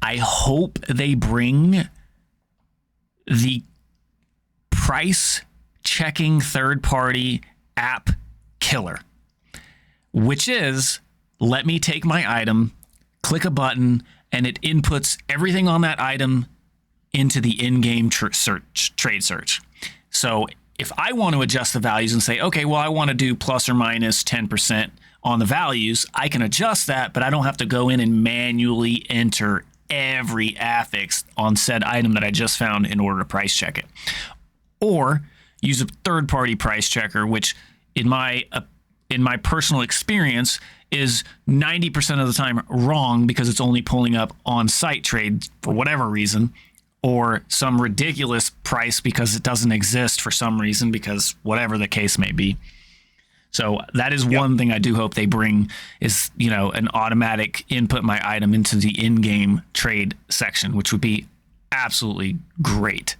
S2: I hope they bring the price checking third party app killer, which is, let me take my item, click a button, and it inputs everything on that item into the in-game trade search. So if I want to adjust the values and say, okay, well, I want to do plus or minus 10% on the values, I can adjust that, but I don't have to go in and manually enter every affix on said item that I just found in order to price check it. Or use a third-party price checker, which in my personal experience is 90% of the time wrong because it's only pulling up on-site trades for whatever reason, or some ridiculous price because it doesn't exist for some reason, because whatever the case may be. So that is one thing I do hope they bring is, you know, an automatic input my item into the in-game trade section, which would be absolutely great.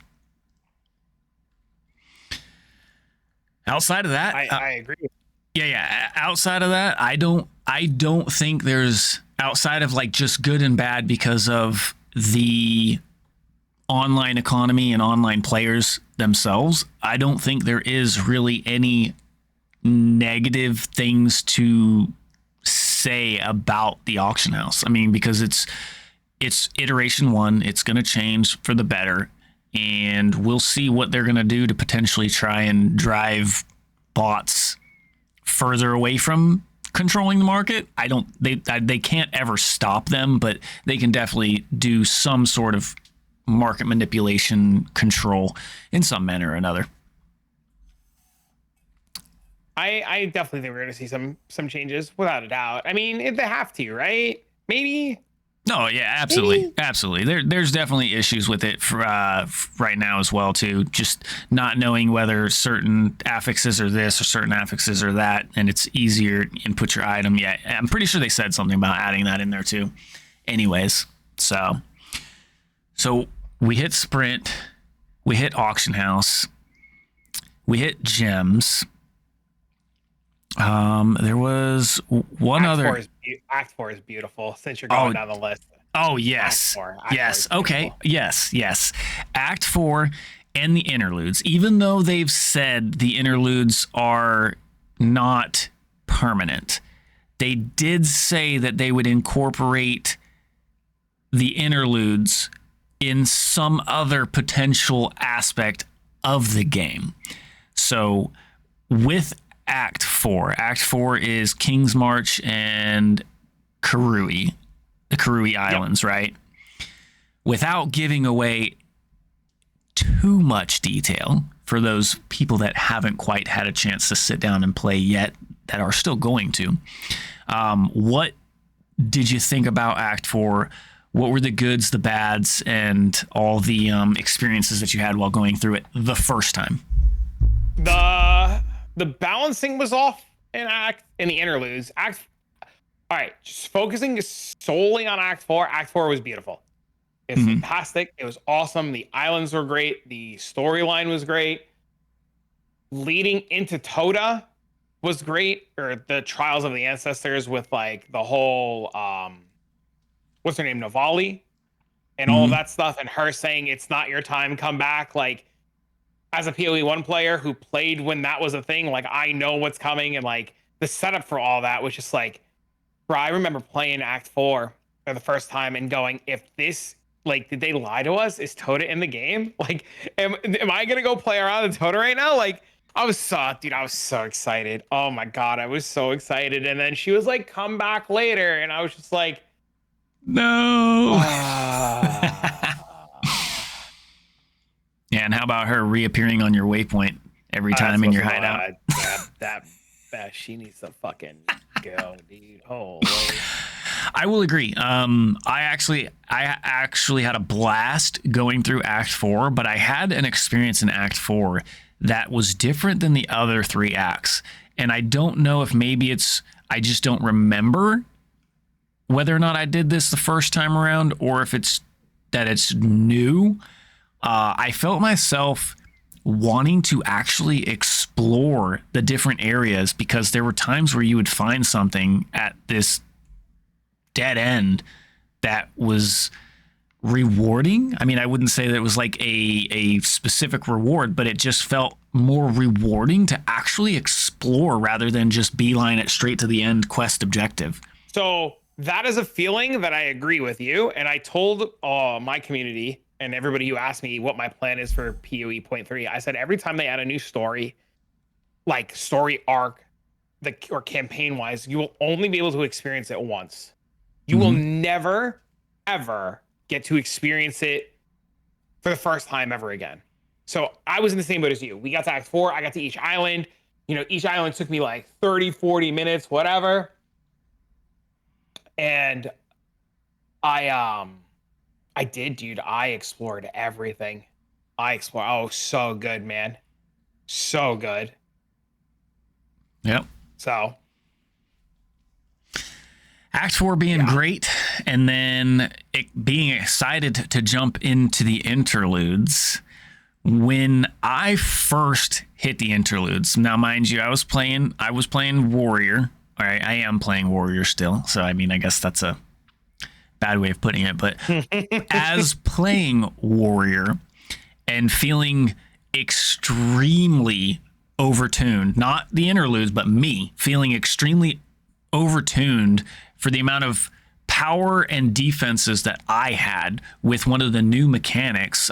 S2: Outside of that,
S3: I agree.
S2: Yeah. Outside of that, I don't think there's, outside of like just good and bad because of the online economy and online players themselves, I don't think there is really any negative things to say about the auction house. I mean, because it's iteration 1, it's going to change for the better, and we'll see what they're going to do to potentially try and drive bots further away from controlling the market. They can't ever stop them, but they can definitely do some sort of market manipulation control in some manner or another.
S3: I definitely think we're going to see some changes without a doubt. I mean, if they have to, right? Maybe.
S2: No, yeah, absolutely.
S3: Maybe.
S2: Absolutely. There's definitely issues with it for, right now as well, too. Just not knowing whether certain affixes are this or certain affixes are that, and it's easier input your item. Yeah, I'm pretty sure they said something about adding that in there, too. Anyways, so we hit Sprint, we hit Auction House, we hit Gems. There was one other.
S3: Act 4 is beautiful since you're going down the list.
S2: Oh, yes. Yes. Okay. Yes. Act 4 and the interludes, even though they've said the interludes are not permanent, they did say that they would incorporate the interludes in some other potential aspect of the game. So with Act 4 is King's March and Karui, the Karui Islands, right? Without giving away too much detail for those people that haven't quite had a chance to sit down and play yet, that are still going to. What did you think about Act 4? What were the goods, the bads, and all the experiences that you had while going through it the first time?
S3: The balancing was off in the interludes. All right, just focusing solely on Act 4. Act 4 was beautiful. It's fantastic. It was awesome. The islands were great. The storyline was great. Leading into Toda was great, or the Trials of the Ancestors with like the whole what's her name, Navali, and all of that stuff, and her saying it's not your time, come back. Like, as a PoE1 player who played when that was a thing, like I know what's coming, and like the setup for all that was just like Bro, I remember playing Act 4 for the first time and going, if this, like, did they lie to us? Is Toda in the game? Like, am I gonna go play around with Toda right now? Like, I was so excited. Oh my God, I was so excited. And then she was like, come back later. And I was just like,
S2: No.
S3: ah.
S2: Yeah, and how about her reappearing on your waypoint every time in your hideout?
S3: That she needs to fucking go, dude. Holy.
S2: I will agree. I actually had a blast going through Act 4, but I had an experience in Act 4 that was different than the other 3 acts. And I don't know if maybe I just don't remember whether or not I did this the first time around, or if it's new. I felt myself wanting to actually explore the different areas, because there were times where you would find something at this dead end that was rewarding. I mean, I wouldn't say that it was like a specific reward, but it just felt more rewarding to actually explore rather than just beeline it straight to the end quest objective.
S3: So that is a feeling that I agree with you. And I told my community and everybody who asked me what my plan is for PoE Point 3, I said every time they add a new story, like story arc, or campaign wise, you will only be able to experience it once. You will never, ever get to experience it for the first time ever again. So I was in the same boat as you. We got to Act 4. I got to each island. You know, each island took me like 30, 40 minutes, whatever. And I did, dude. I explored everything. Oh, so good, man. So good.
S2: Yep.
S3: So
S2: Act 4 being great, and then it being excited to jump into the interludes. When I first hit the interludes, now mind you, I was playing Warrior. All right, I am playing Warrior still. So I mean, I guess that's a bad way of putting it, but as playing Warrior and feeling extremely overtuned, not the interludes, but me feeling extremely overtuned for the amount of power and defenses that I had with one of the new mechanics.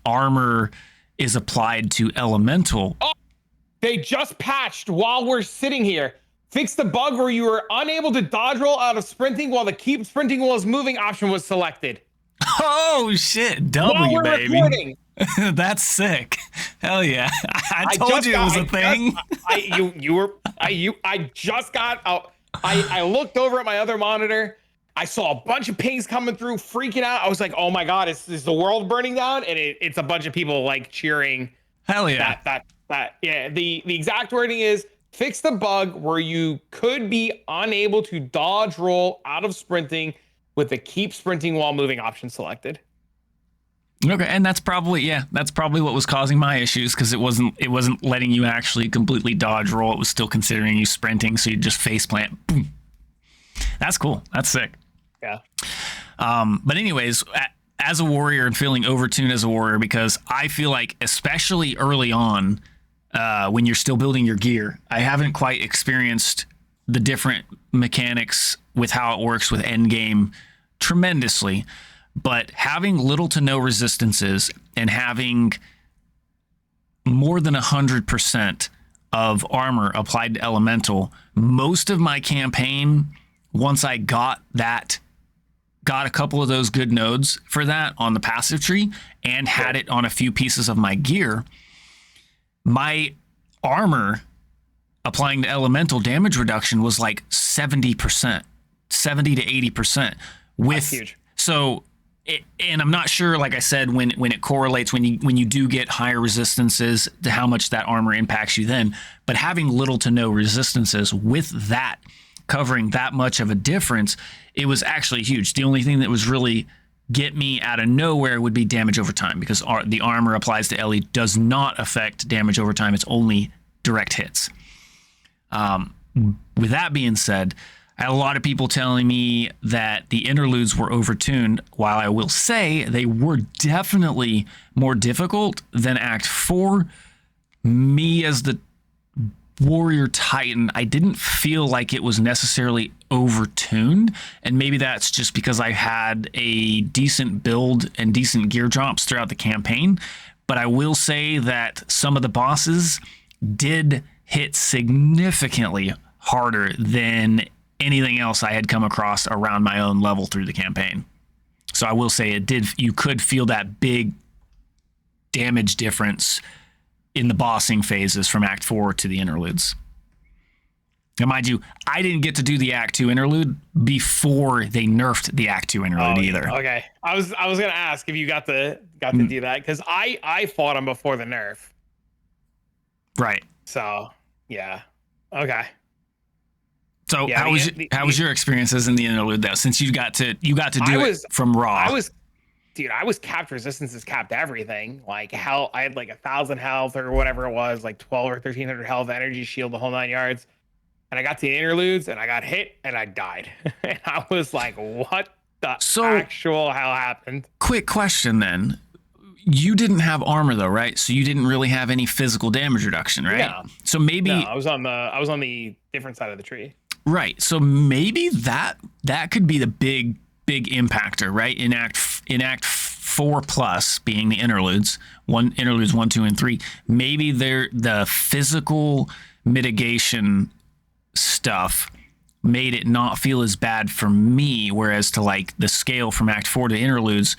S2: Armor is applied to elemental.
S3: Oh, they just patched while we're sitting here. Fixed the bug where you were unable to dodge roll out of sprinting while the keep sprinting while moving option was selected.
S2: Oh shit,
S3: While we're
S2: baby.
S3: recording.
S2: That's sick. Hell yeah. I told you it was a thing.
S3: I just got out. I looked over at my other monitor. I saw a bunch of pings coming through, freaking out. I was like, oh my God, is the world burning down? And it's a bunch of people like cheering.
S2: Hell yeah.
S3: That. Yeah. The exact wording is, fix the bug where you could be unable to dodge roll out of sprinting with the keep sprinting while moving option selected.
S2: Okay, and that's probably what was causing my issues, because it wasn't letting you actually completely dodge roll. It was still considering you sprinting, so you just face plant. Boom. That's cool. That's sick.
S3: Yeah.
S2: But anyways, as a warrior and feeling overtuned as a warrior, because I feel like especially early on, when you're still building your gear, I haven't quite experienced the different mechanics with how it works with endgame tremendously. But having little to no resistances and having more than 100% of armor applied to elemental, most of my campaign, once I got a couple of those good nodes for that on the passive tree and had it on a few pieces of my gear, my armor applying to elemental damage reduction was like 70%, 70 to 80%.
S3: That's huge.
S2: So, and I'm not sure, like I said, when it correlates, when you do get higher resistances, to how much that armor impacts you then. But having little to no resistances with that covering that much of a difference, it was actually huge. The only thing that was really get me out of nowhere would be damage over time, because the armor applies to Ellie does not affect damage over time. It's only direct hits. With that being said, I had a lot of people telling me that the interludes were overtuned, while I will say they were definitely more difficult than Act 4. Me as the Warrior Titan, I didn't feel like it was necessarily overtuned, and maybe that's just because I had a decent build and decent gear drops throughout the campaign. But I will say that some of the bosses did hit significantly harder than anything else I had come across around my own level through the campaign. So I will say you could feel that big damage difference in the bossing phases from Act 4 to the interludes. Now, mind you, I didn't get to do the Act 2 interlude before they nerfed the Act 2 interlude either.
S3: Okay. I was gonna ask if you got to do that, because I fought him before the nerf.
S2: Right.
S3: So yeah. Okay.
S2: So
S3: Yeah,
S2: how was your experiences in the interlude though? Since you got to do it from raw.
S3: I was capped resistances, capped everything. Like hell, I had like 1,000 health or whatever it was, like 12 or 1,300 health, energy shield, the whole 9 yards. And I got to the interludes and I got hit and I died. And I was like, what the actual hell happened?
S2: Quick question then. You didn't have armor though, right? So you didn't really have any physical damage reduction, right?
S3: Yeah.
S2: So maybe
S3: I was on the different side of the tree.
S2: Right. So maybe that could be the big impactor, right? In Act 4 plus, being the interludes 1, 2, and 3. Maybe the physical mitigation stuff made it not feel as bad for me, whereas to like the scale from Act 4 to interludes,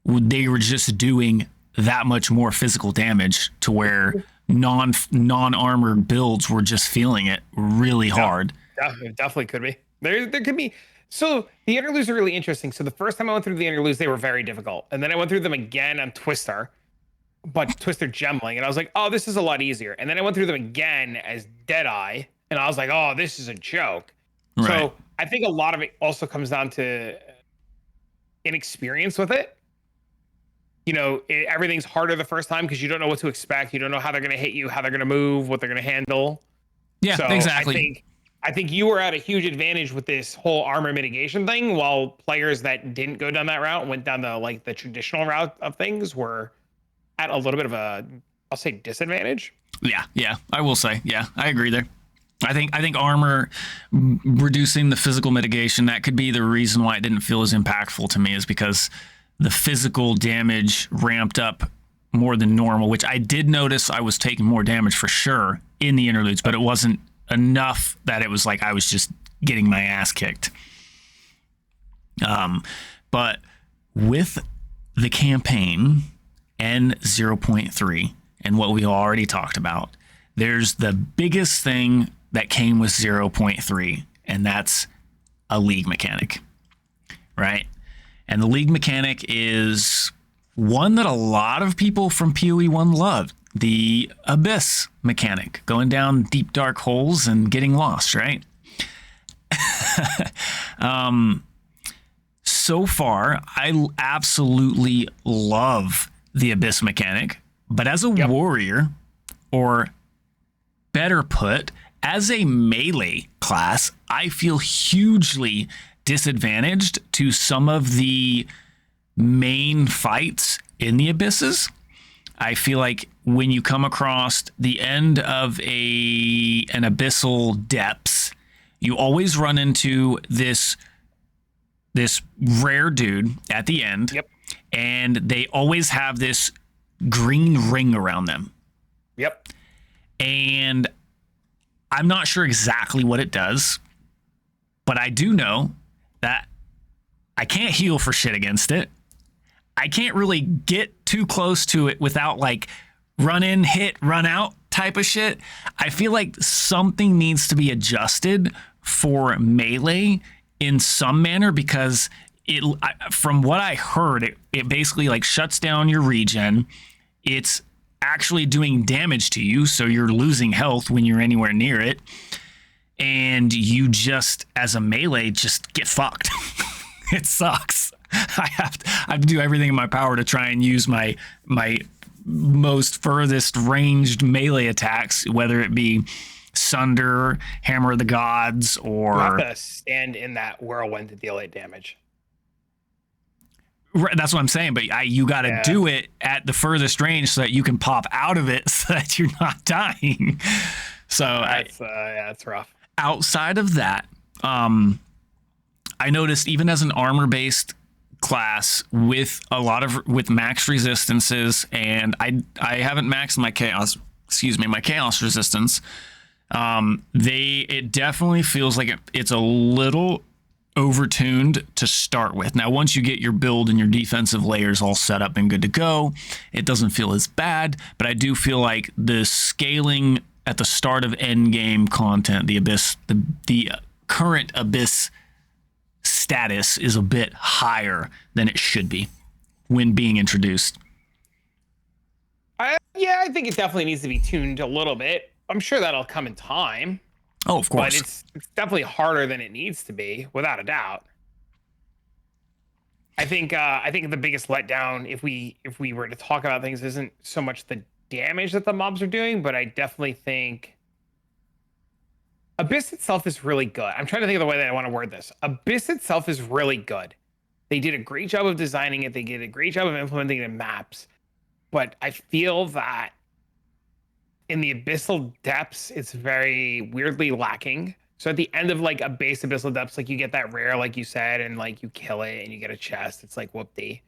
S2: they were just doing that much more physical damage to where non-armored builds were just feeling it really hard.
S3: Yeah, it definitely could be. There could be. So the interludes are really interesting. So the first time I went through the interludes, they were very difficult. And then I went through them again on Twister, but Twister Gemling. And I was like, oh, this is a lot easier. And then I went through them again as Deadeye. And I was like, oh, this is a joke. Right. So I think a lot of it also comes down to inexperience with it. You know, everything's harder the first time because you don't know what to expect. You don't know how they're going to hit you, how they're going to move, what they're going to handle.
S2: Yeah, so exactly.
S3: I think you were at a huge advantage with this whole armor mitigation thing, while players that didn't go down that route and went down the traditional route of things were at a little bit of a, I'll say, disadvantage.
S2: Yeah, I will say, yeah, I agree there. I think armor reducing the physical mitigation, that could be the reason why it didn't feel as impactful to me, is because the physical damage ramped up more than normal, which I did notice I was taking more damage for sure in the interludes, but it wasn't enough that it was like I was just getting my ass kicked. But with the campaign and 0.3 and what we already talked about, there's the biggest thing that came with 0.3, and that's a league mechanic, right? And the league mechanic is one that a lot of people from PoE 1 loved. The Abyss mechanic, going down deep, dark holes and getting lost, right? So far, I absolutely love the Abyss mechanic, but as a warrior, or better put, as a melee class, I feel hugely disadvantaged to some of the main fights in the Abysses. I feel like when you come across the end of an abyssal depths, you always run into this rare dude at the end.
S3: Yep.
S2: And they always have this green ring around them.
S3: Yep.
S2: And I'm not sure exactly what it does, but I do know that I can't heal for shit against it. I can't really get too close to it without like run in, hit, run out type of shit. I feel like something needs to be adjusted for melee in some manner, because from what I heard, it basically like shuts down your regen. It's actually doing damage to you, so you're losing health when you're anywhere near it. And you just, as a melee, just get fucked. It sucks. I have to do everything in my power to try and use my most furthest ranged melee attacks, whether it be Sunder, Hammer of the Gods, or...
S3: You have to stand in that whirlwind to deal 8 damage.
S2: Right, that's what I'm saying, but you got to do it at the furthest range so that you can pop out of it so that you're not dying. So
S3: that's rough.
S2: outside of that, I noticed even as an armor based class with with max resistances, and I haven't maxed my chaos resistance. It definitely feels like it's a little overtuned to start with. Now, once you get your build and your defensive layers all set up and good to go, it doesn't feel as bad, but I do feel like the scaling at the start of end game content, the Abyss, the current Abyss status is a bit higher than it should be when being introduced.
S3: I think it definitely needs to be tuned a little bit. I'm sure that'll come in time.
S2: Oh, of course.
S3: But it's definitely harder than it needs to be, without a doubt. I think the biggest letdown, if we were to talk about things, isn't so much the damage that the mobs are doing, but I definitely think Abyss itself is really good. I'm trying to think of the way that I want to word this. Abyss itself is really good. They did a great job of designing it. They did a great job of implementing it in maps. But I feel that in the abyssal depths, it's very weirdly lacking. So at the end of like a base abyssal depths, like you get that rare, like you said, and like you kill it and you get a chest. It's like whoop-dee.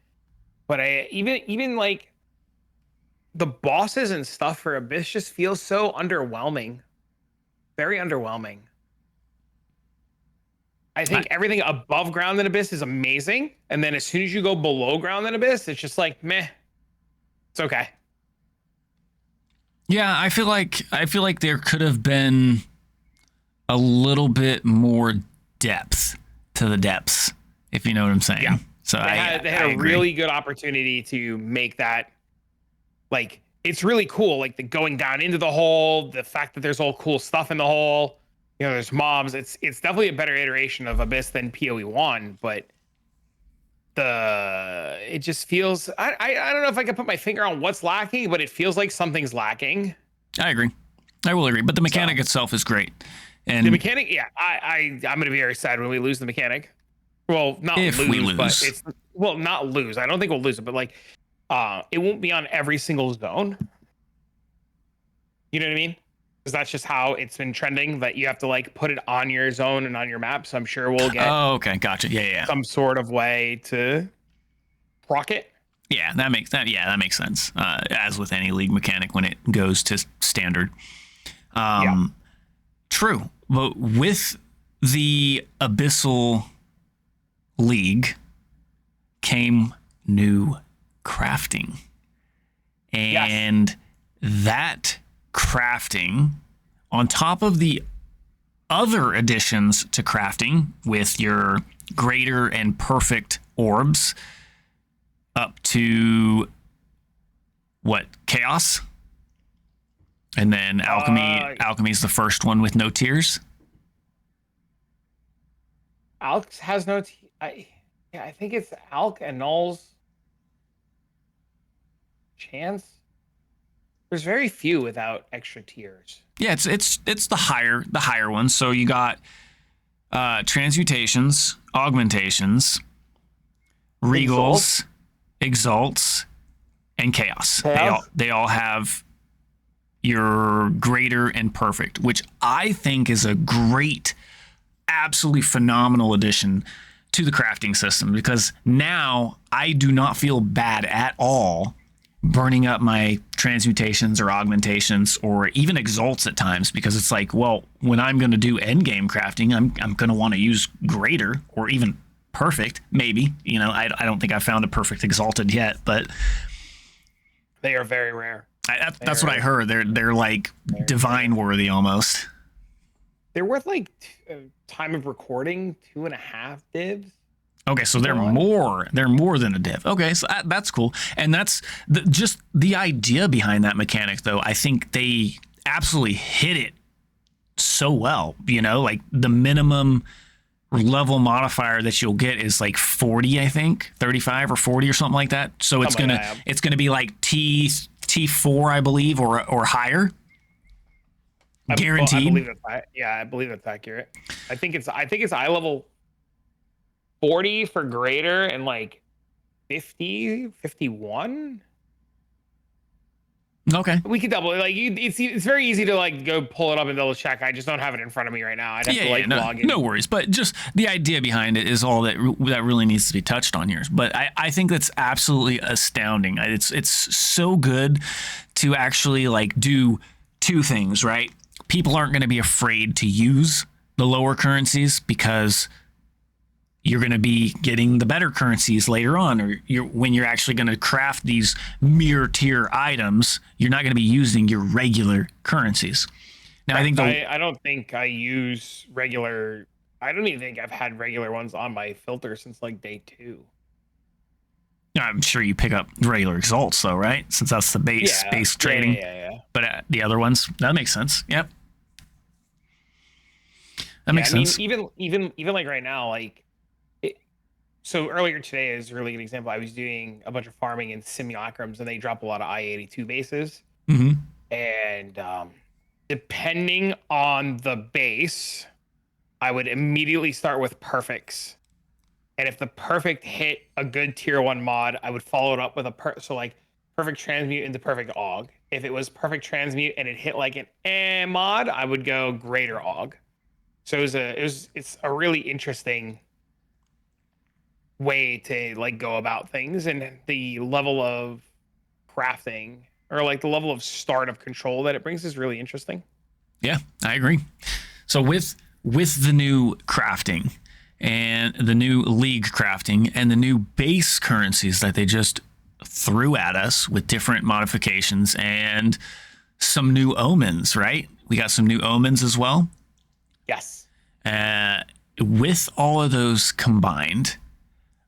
S3: But even like the bosses and stuff for Abyss just feels so underwhelming. Very underwhelming. I think everything above ground in Abyss is amazing. And then as soon as you go below ground in Abyss, it's just like, meh. It's okay.
S2: Yeah, I feel like there could have been a little bit more depth to the depths, if you know what I'm saying.
S3: Yeah.
S2: So
S3: they had a really good opportunity to make that, like, it's really cool. Like the going down into the hole, the fact that there's all cool stuff in the hole. You know, there's mobs. It's definitely a better iteration of Abyss than PoE 1, but it just feels, I don't know if I can put my finger on what's lacking, but it feels like something's lacking.
S2: I agree. I will agree. But the mechanic itself is great. And
S3: the mechanic, yeah, I'm gonna be very sad when we lose the mechanic. Well, not
S2: if
S3: lose,
S2: we lose,
S3: but it's not lose. I don't think we'll lose it, but like it won't be on every single zone. You know what I mean? Because that's just how it's been trending, that you have to like put it on your zone and on your map. So I'm sure we'll get
S2: okay, gotcha. Yeah.
S3: some sort of way to proc it.
S2: Yeah, that makes sense. As with any league mechanic when it goes to standard. True. But with the Abyssal League came new crafting. And that crafting, on top of the other additions to crafting with your greater and perfect orbs, up to what, chaos? And then alchemy is the first one with no tears.
S3: Alk has no I think it's Alk annuls chance. There's very few without extra tiers.
S2: Yeah, it's the higher ones. So you got transmutations, augmentations, regals, exalts, and chaos. They all have your greater and perfect, which I think is a great, absolutely phenomenal addition to the crafting system, because now I do not feel bad at all burning up my transmutations or augmentations or even exalts at times, because it's like, well, when I'm going to do end game crafting, I'm going to want to use greater or even perfect, maybe. You know, I don't think I found a perfect exalted yet, but
S3: they are very rare.
S2: That's what I heard. They're like divine worthy almost.
S3: They're worth like time of recording 2.5 divs.
S2: Okay, so they're more than a div. Okay, so that's cool. And that's just the idea behind that mechanic, though. I think they absolutely hit it so well. You know, like the minimum level modifier that you'll get is like 40, I think, 35 or 40 or something like that. So it's gonna be like T4, I believe, or higher. Guaranteed.
S3: I believe that's accurate. I think it's eye level 40 for greater and like 50, 51.
S2: Okay.
S3: We could double it. Like it's very easy to like go pull it up and double check. I just don't have it in front of me right now. I'd have to like
S2: no,
S3: log in.
S2: no worries. But just the idea behind it is all that really needs to be touched on here. But I think that's absolutely astounding. It's so good to actually like do two things, right? People aren't going to be afraid to use the lower currencies because you're going to be getting the better currencies later on, or when you're actually going to craft these mirror tier items, you're not going to be using your regular currencies. Now, I think
S3: I don't think I use regular. I don't even think I've had regular ones on my filter since like day 2.
S2: I'm sure you pick up regular exalts though, right? Since that's the base trading.
S3: Yeah.
S2: But the other ones, that makes sense. Yep. That makes sense.
S3: Even like right now, like. So earlier today is a really good example. I was doing a bunch of farming in simulacrums, and they drop a lot of I-82 bases.
S2: Mm-hmm.
S3: And depending on the base, I would immediately start with perfects. And if the perfect hit a good tier 1 mod, I would follow it up with so like perfect transmute into perfect aug. If it was perfect transmute and it hit like an mod, I would go greater aug. So it's a really interesting way to like go about things, and the level of crafting or like the level of start of control that it brings is really interesting.
S2: Yeah, I agree. So with the new crafting and the new league crafting and the new base currencies that they just threw at us with different modifications and some new omens, right? We got some new omens as well.
S3: Yes.
S2: With all of those combined,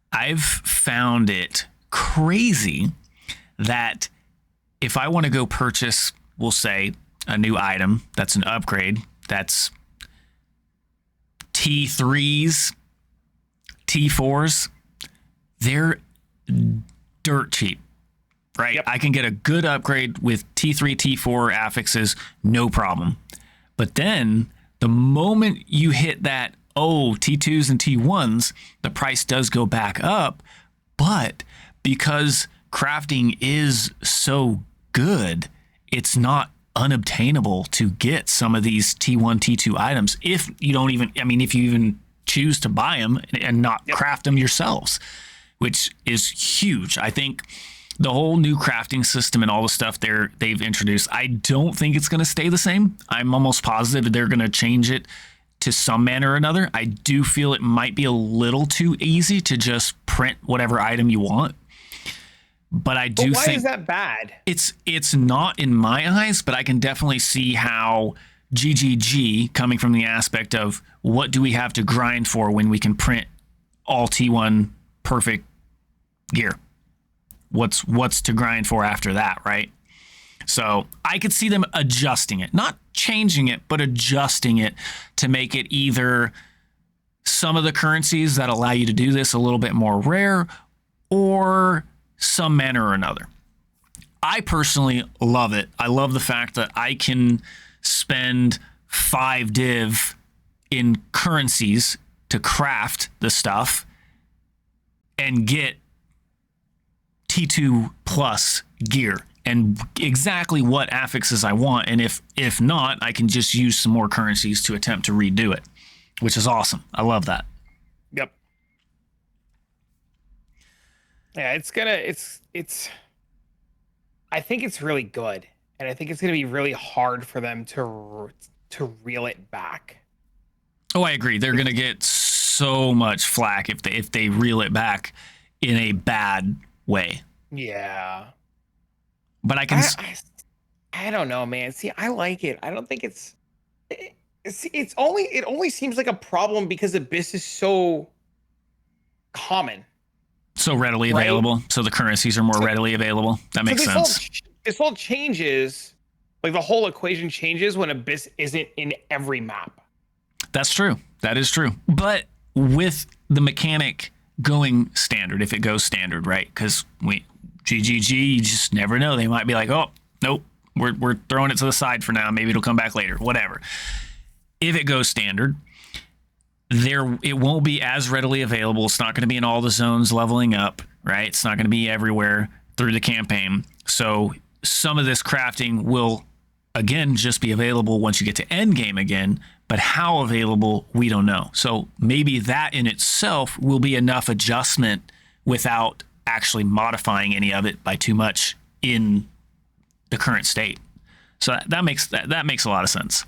S2: I've found it crazy that if I want to go purchase, we'll say, a new item that's an upgrade, that's T3s, T4s, they're dirt cheap, right?
S3: Yep.
S2: I can get a good upgrade with T3, T4 affixes, no problem. But then the moment you hit that, T2s and T1s, the price does go back up. But because crafting is so good, it's not unobtainable to get some of these T1, T2 items if you even choose to buy them and not craft them yourselves, which is huge. I think the whole new crafting system and all the stuff they've introduced, I don't think it's going to stay the same. I'm almost positive they're going to change it to some manner or another. I do feel it might be a little too easy to just print whatever item you want. But I do
S3: why
S2: think
S3: is that bad?
S2: It's not in my eyes, but I can definitely see how GGG, coming from the aspect of what do we have to grind for when we can print all T1 perfect gear? What's to grind for after that, right? So I could see them adjusting it, not changing it, but adjusting it to make it either some of the currencies that allow you to do this a little bit more rare, or some manner or another. I personally love it. I love the fact that I can spend 5 div in currencies to craft the stuff and get T2 plus gear and exactly what affixes I want. And if not, I can just use some more currencies to attempt to redo it, which is awesome. I love that.
S3: Yep. Yeah, it's I think it's really good, and I think it's gonna be really hard for them to reel it back.
S2: Oh, I agree. They're gonna get so much flack if they reel it back in a bad way.
S3: Yeah.
S2: But
S3: I don't know, man. See, I like it. I don't think it only seems like a problem because Abyss is so common.
S2: So readily available. So the currencies are more readily available. That makes sense.
S3: This whole changes, like the whole equation changes when Abyss isn't in every map.
S2: That's true. That is true. But with the mechanic going standard, if it goes standard, right? Because GGG, you just never know. They might be like, oh, nope, we're throwing it to the side for now. Maybe it'll come back later, whatever. If it goes standard, it won't be as readily available. It's not going to be in all the zones leveling up, right? It's not going to be everywhere through the campaign. So some of this crafting will, again, just be available once you get to end game again. But how available, we don't know. So maybe that in itself will be enough adjustment without actually modifying any of it by too much in the current state. So that makes a lot of sense.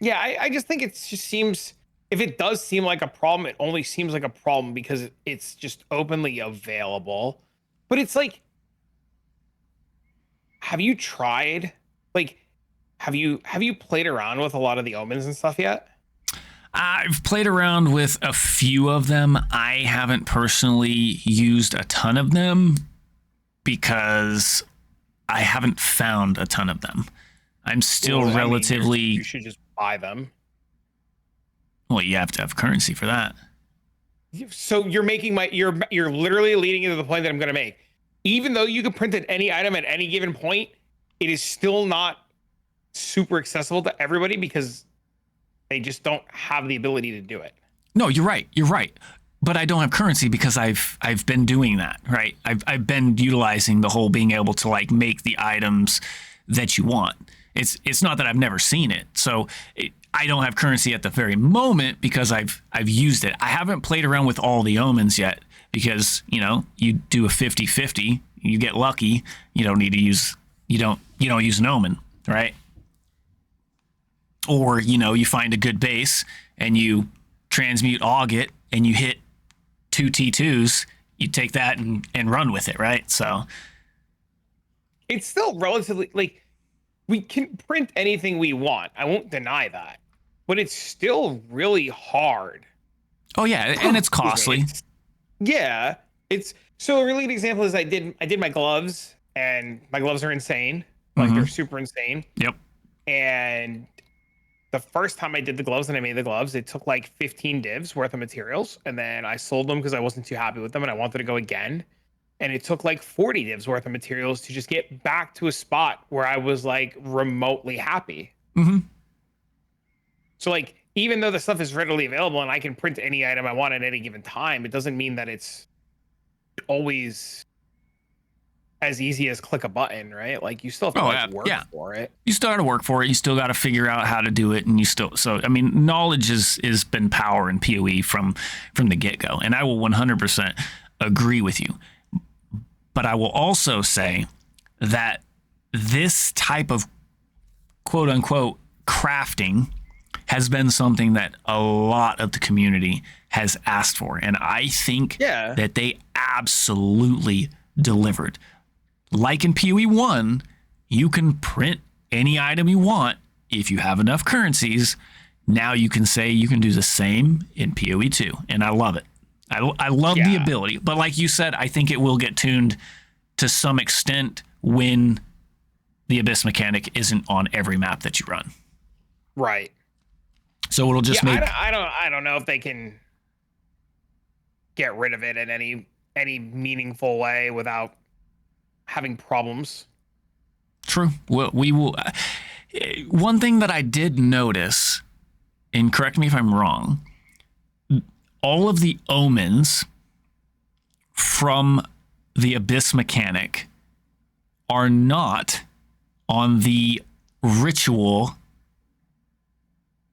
S3: Yeah, I just think it just seems, if it does seem like a problem, it only seems like a problem because it's just openly available. But it's like, have you tried? Like, have you played around with a lot of the omens and stuff yet?
S2: I've played around with a few of them. I haven't personally used a ton of them because I haven't found a ton of them. I'm still
S3: Well, I mean,
S2: relatively.
S3: you should just buy them.
S2: Well, you have to have currency for that.
S3: So you're making you're literally leading into the point that I'm going to make. Even though you can print at any item at any given point, it is still not super accessible to everybody because they just don't have the ability to do it.
S2: No, you're right. You're right. But I don't have currency because I've been doing that, right? I've been utilizing the whole being able to like make the items that you want. It's not that I've never seen it. So I don't have currency at the very moment because I've used it. I haven't played around with all the omens yet because, you do a 50-50, you get lucky, you don't use an omen, right? Or, you find a good base and you transmute Auget and you hit 2 T2s, you take that and run with it, right? So
S3: It's still relatively, like, we can print anything we want. I won't deny that. But it's still really hard.
S2: oh yeah, and it's costly.
S3: Yeah. It's so a really good example is I did my gloves, and my gloves are insane. Like they're super insane.
S2: Yep.
S3: And the first time I did the gloves and I made the gloves, it took like 15 divs worth of materials. And then I sold them because I wasn't too happy with them and I wanted to go again. And it took like 40 divs worth of materials to just get back to a spot where I was like remotely happy.
S2: Mm-hmm.
S3: So like, even though the stuff is readily available and I can print any item I want at any given time, it doesn't mean that it's always as easy as click a button, right? Like you still have to work for it.
S2: You still got to work for it. You still got to figure out how to do it, and knowledge is been power in PoE from the get go, and I will 100% agree with you. But I will also say that this type of quote unquote crafting has been something that a lot of the community has asked for, and I think that they absolutely delivered. Like in PoE 1, you can print any item you want if you have enough currencies. Now you can say you can do the same in PoE 2, and I love it. I love the ability, but like you said, I think it will get tuned to some extent when the Abyss mechanic isn't on every map that you run.
S3: Right.
S2: So it'll just make.
S3: I don't know if they can get rid of it in any meaningful way without having problems.
S2: True. Well, we will. One thing that I did notice, and correct me if I'm wrong, all of the omens from the Abyss mechanic are not on the ritual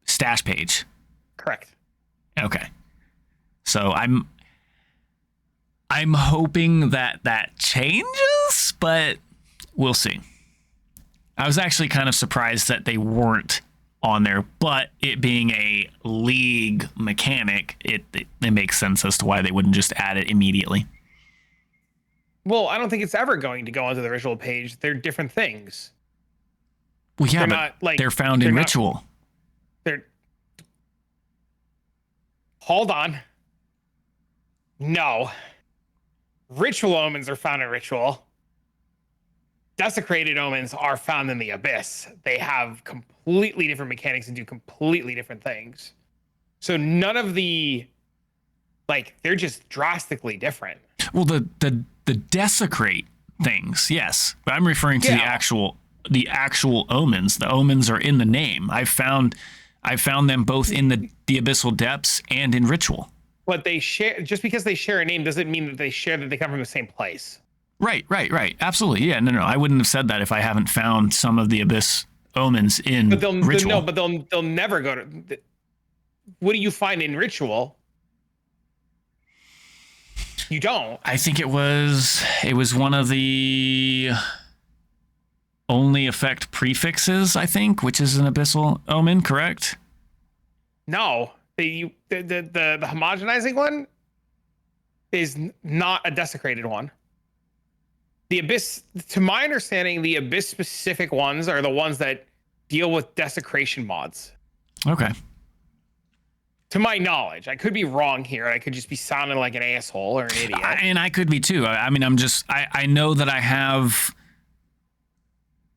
S2: stash page.
S3: Correct.
S2: Okay. So I'm hoping that changes, but we'll see. I was actually kind of surprised that they weren't on there, but it being a league mechanic, it makes sense as to why they wouldn't just add it immediately.
S3: Well, I don't think it's ever going to go onto the ritual page. They're different things.
S2: Well, yeah,
S3: They're
S2: but
S3: not, like,
S2: they're found in ritual.
S3: Hold on. No. Ritual omens are found in ritual. Desecrated omens are found in the Abyss. They have completely different mechanics and do completely different things. So none of the, they're just drastically different.
S2: Well, the desecrate things, yes, but I'm referring to the actual omens. The omens are in the name. I found them both in the abyssal depths and in ritual.
S3: But they share, just because they share a name doesn't mean that they come from the same place.
S2: Right. Absolutely. Yeah. No. I wouldn't have said that if I haven't found some of the Abyss omens in
S3: But
S2: Ritual.
S3: no, but they'll never go to. What do you find in Ritual? You don't.
S2: I think it was one of the only effect prefixes, I think, which is an Abyssal omen, correct?
S3: No, the homogenizing one is not a desecrated one. The Abyss, to my understanding, the Abyss specific ones are the ones that deal with desecration mods.
S2: Okay.
S3: To my knowledge, I could be wrong here. I could just be sounding like an asshole or an idiot.
S2: And I could be too. I mean, I know that I have,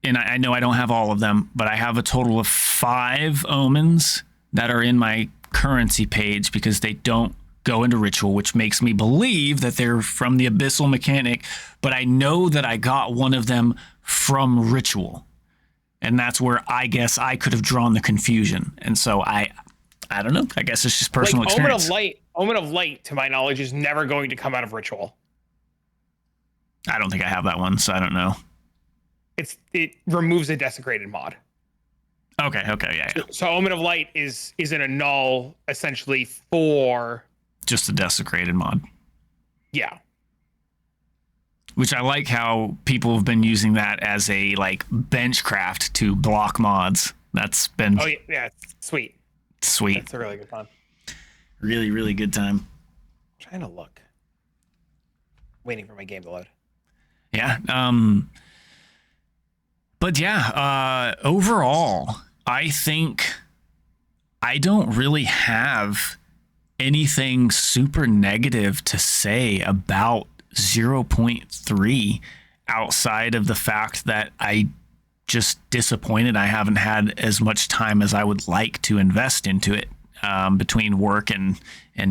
S2: and I know I don't have all of them, but I have a total of 5 omens that are in my currency page because they don't go into Ritual, which makes me believe that they're from the Abyssal mechanic, but I know that I got one of them from Ritual. And that's where I guess I could have drawn the confusion. And so I don't know. I guess it's just personal experience.
S3: Omen of Light, to my knowledge, is never going to come out of Ritual.
S2: I don't think I have that one, so I don't know.
S3: It removes a desecrated mod.
S2: Okay, yeah.
S3: So Omen of Light is in a null essentially for
S2: just a desecrated mod.
S3: Yeah.
S2: Which I like how people have been using that as a like benchcraft to block mods. That's been
S3: sweet.
S2: Sweet.
S3: It's a really good time.
S2: Really, really good time.
S3: I'm trying to look. Waiting for my game to load.
S2: Yeah. But yeah, overall, I think I don't really have anything super negative to say about 0.3 outside of the fact that I just disappointed I haven't had as much time as I would like to invest into it between work and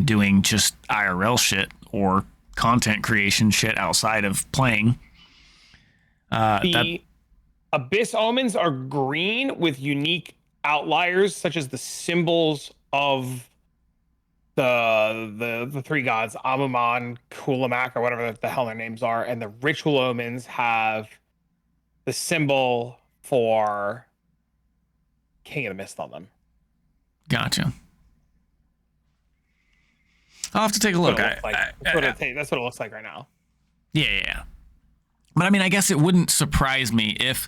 S2: doing just IRL shit or content creation shit outside of playing.
S3: The Abyss omens are green with unique outliers such as the symbols of the 3 gods, Amuman, Kulamak, or whatever the hell their names are, and the Ritual omens have the symbol for King of the Mist on them.
S2: Gotcha. I'll have to take a look.
S3: That's what it looks like right now.
S2: Yeah. But I mean, I guess it wouldn't surprise me if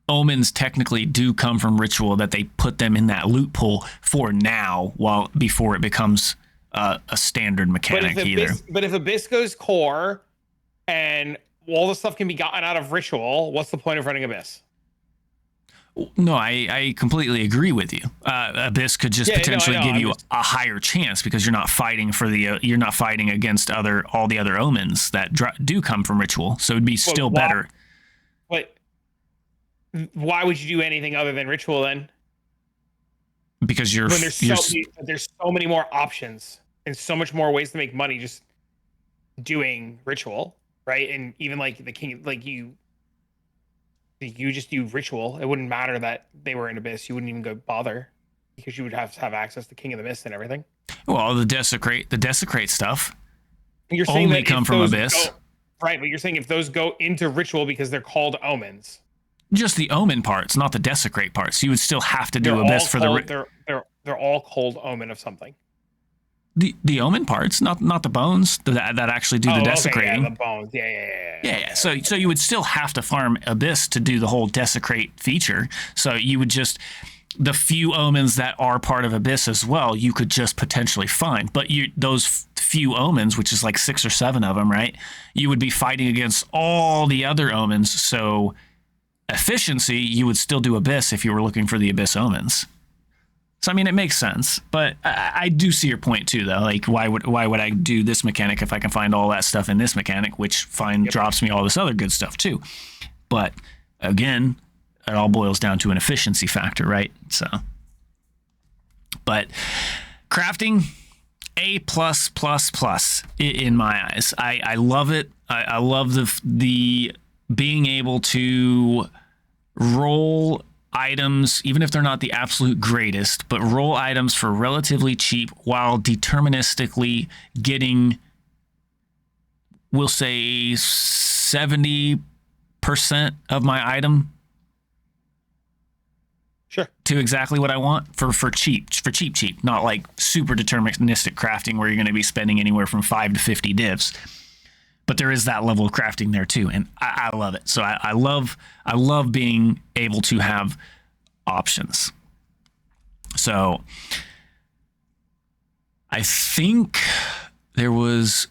S2: omens technically do come from Ritual, that they put them in that loot pool for now, before it becomes a standard mechanic
S3: But if Abyss goes core and all the stuff can be gotten out of Ritual, what's the point of running Abyss?
S2: No, I completely agree with you. Abyss could just potentially give you a higher chance because you're not fighting against all the other omens that do come from Ritual, so it'd be still better.
S3: But why would you do anything other than Ritual then?
S2: Because
S3: there's so many more options and so much more ways to make money just doing Ritual, right? And even like the king, like you just do Ritual. It wouldn't matter that they were in Abyss. You wouldn't even go bother because you would have to have access to King of the Mist and everything.
S2: Well, the desecrate stuff
S3: you're saying
S2: only come from Abyss.
S3: Right, but you're saying if those go into Ritual because they're called omens.
S2: Just the omen parts, not the desecrate parts. You would still have to do Abyss for
S3: they're all called omen of something.
S2: The omen parts, not the bones that actually do the desecrating.
S3: Yeah, the bones. Yeah.
S2: So you would still have to farm Abyss to do the whole desecrate feature. So you would just, the few omens that are part of Abyss as well, you could just potentially find. But those few omens, which is like 6 or 7 of them, right? You would be fighting against all the other omens. So efficiency, you would still do Abyss if you were looking for the Abyss omens. So I mean, it makes sense, but I do see your point too, though. Like, why would I do this mechanic if I can find all that stuff in this mechanic, which drops me all this other good stuff too? But again, it all boils down to an efficiency factor, right? So, but crafting, A+++ in my eyes. I love it. I love the being able to roll items, even if they're not the absolute greatest, but roll items for relatively cheap while deterministically getting, we'll say, 70% of my item
S3: Sure.
S2: to exactly what I want for cheap, not like super deterministic crafting where you're going to be spending anywhere from 5 to 50 divs. But there is that level of crafting there too, and I love it. So I love being able to have options. So I think there was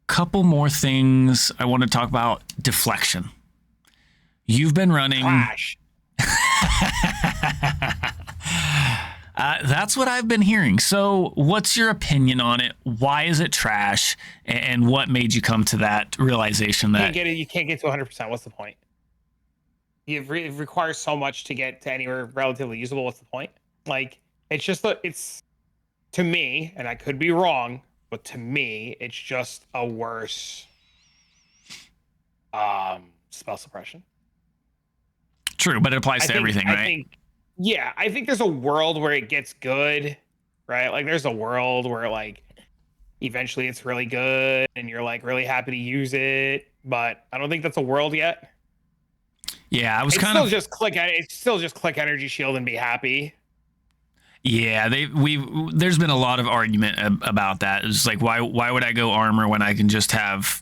S2: a couple more things I want to talk about. Deflection. You've been running.
S3: Clash.
S2: That's what I've been hearing. So what's your opinion on it? Why is it trash? And what made you come to that realization that
S3: You can't get to 100%. What's the point? It requires so much to get to anywhere relatively usable. What's the point? Like, it's just it's to me, and I could be wrong, but to me, it's just a worse spell suppression.
S2: True, but it applies to everything, right?
S3: I think there's a world where it gets good, right? Like, there's a world where, like, eventually it's really good and you're, like, really happy to use it, but I don't think that's a world yet.
S2: Yeah, I was
S3: It's
S2: kind
S3: still
S2: of
S3: just click energy shield and be happy.
S2: Yeah, there's been a lot of argument about that. It's like, why would I go armor when I can just have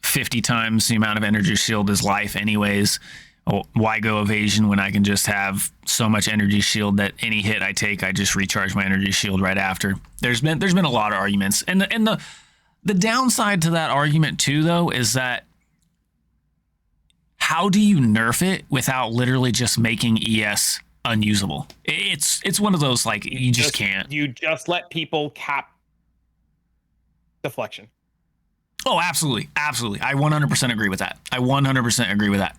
S2: 50 times the amount of energy shield as life anyways? Why go evasion when I can just have so much energy shield that any hit I take, I just recharge my energy shield right after? There's been a lot of arguments, and the downside to that argument too, though, is that how do you nerf it without literally just making ES unusable? It's one of those, like, you just can't.
S3: You just let people cap deflection.
S2: Oh, absolutely. Absolutely. I 100% agree with that.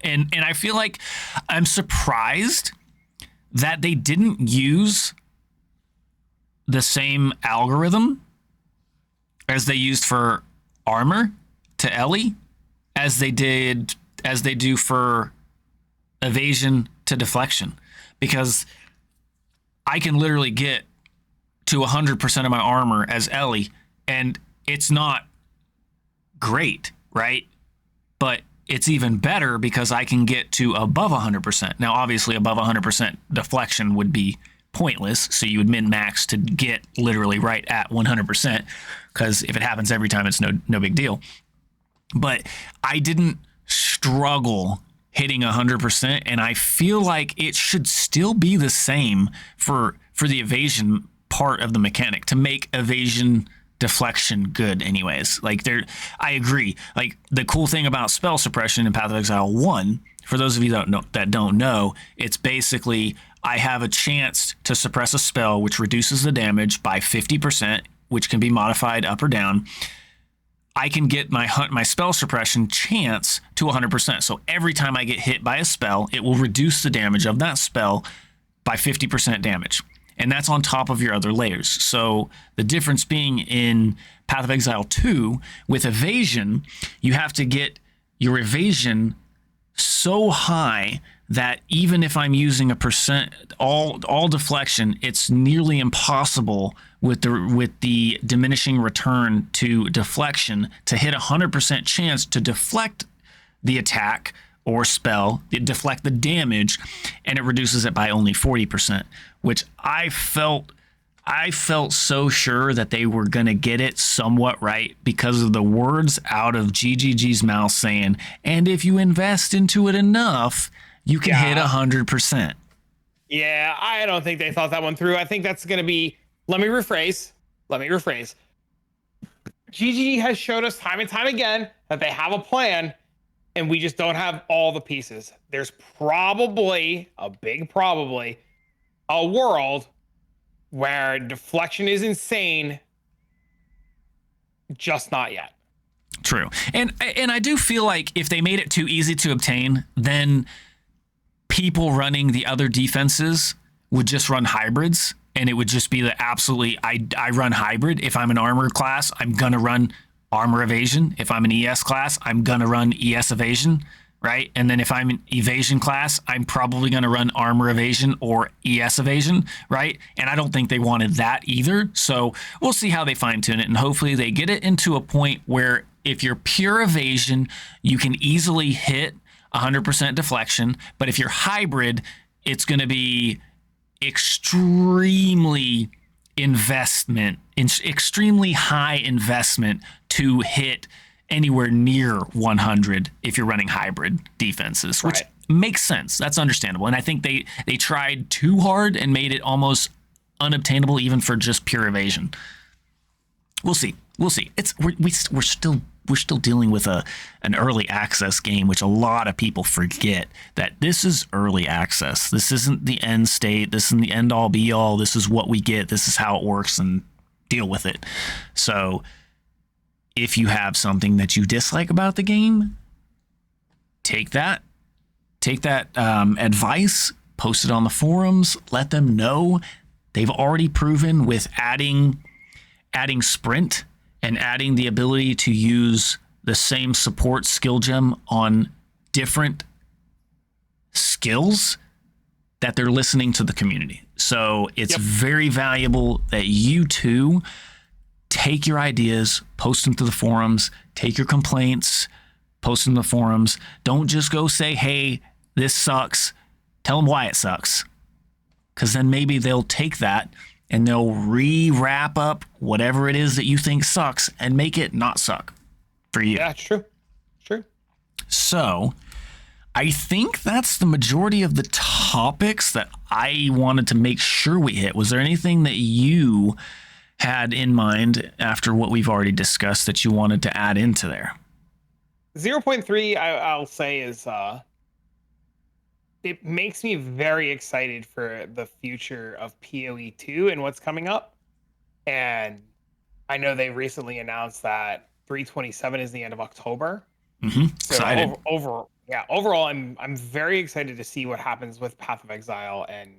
S2: And I feel like I'm surprised that they didn't use the same algorithm as they used for armor to Ellie as they do for evasion to deflection, because I can literally get to 100% of my armor as Ellie, and it's not great, right? But it's even better because I can get to above 100%. Now, obviously, above 100% deflection would be pointless, so you would min-max to get literally right at 100%, because if it happens every time, it's no big deal. But I didn't struggle hitting 100%, and I feel like it should still be the same for the evasion part of the mechanic to make evasion deflection good anyways. Like, I agree. Like, the cool thing about spell suppression in Path of Exile 1, for those of you that don't know, it's basically I have a chance to suppress a spell which reduces the damage by 50%, which can be modified up or down. I can get my spell suppression chance to 100%. So every time I get hit by a spell, it will reduce the damage of that spell by 50% damage. And that's on top of your other layers. So the difference being in Path of Exile 2, with evasion, you have to get your evasion so high that even if I'm using all deflection, it's nearly impossible with the diminishing return to deflection to hit 100% chance to deflect the attack or spell, deflect the damage, and it reduces it by only 40%, which I felt so sure that they were going to get it somewhat right because of the words out of GGG's mouth saying, and if you invest into it enough, you can hit 100%.
S3: Yeah, I don't think they thought that one through. I think that's going to be, let me rephrase. GGG has showed us time and time again that they have a plan, and we just don't have all the pieces. There's probably a world where deflection is insane, just not yet.
S2: True. And I do feel like if they made it too easy to obtain, then people running the other defenses would just run hybrids, and it would just be the absolutely, I run hybrid. If I'm an armor class, I'm going to run armor evasion. If I'm an ES class, I'm going to run ES evasion, right? And then if I'm an evasion class, I'm probably going to run armor evasion or ES evasion, right? And I don't think they wanted that either. So we'll see how they fine tune it, and hopefully they get it into a point where if you're pure evasion, you can easily hit 100% deflection. But if you're hybrid, it's going to be extremely extremely high investment to hit anywhere near 100 if you're running hybrid defenses, which makes sense. That's understandable. And I think they tried too hard and made it almost unobtainable even for just pure evasion. We'll see. We're still dealing with an early access game, which a lot of people forget that this is early access. This isn't the end state. This isn't the end all be all. This is what we get. This is how it works, and deal with it. So if you have something that you dislike about the game, take that advice, post it on the forums, let them know. They've already proven with adding sprint and adding the ability to use the same support skill gem on different skills that they're listening to the community. So it's very valuable that you too take your ideas, post them to the forums, take your complaints, post them to the forums. Don't just go say, hey, this sucks. Tell them why it sucks. Because then maybe they'll take that and they'll re-wrap up whatever it is that you think sucks and make it not suck for you.
S3: Yeah, true.
S2: So I think that's the majority of the topics that I wanted to make sure we hit. Was there anything that you had in mind after what we've already discussed that you wanted to add into there?
S3: 0.3, I'll say, is it makes me very excited for the future of PoE 2 and what's coming up. And I know they recently announced that 327 is the end of October.
S2: Mm-hmm.
S3: So
S2: Excited.
S3: Overall, I'm very excited to see what happens with Path of Exile. And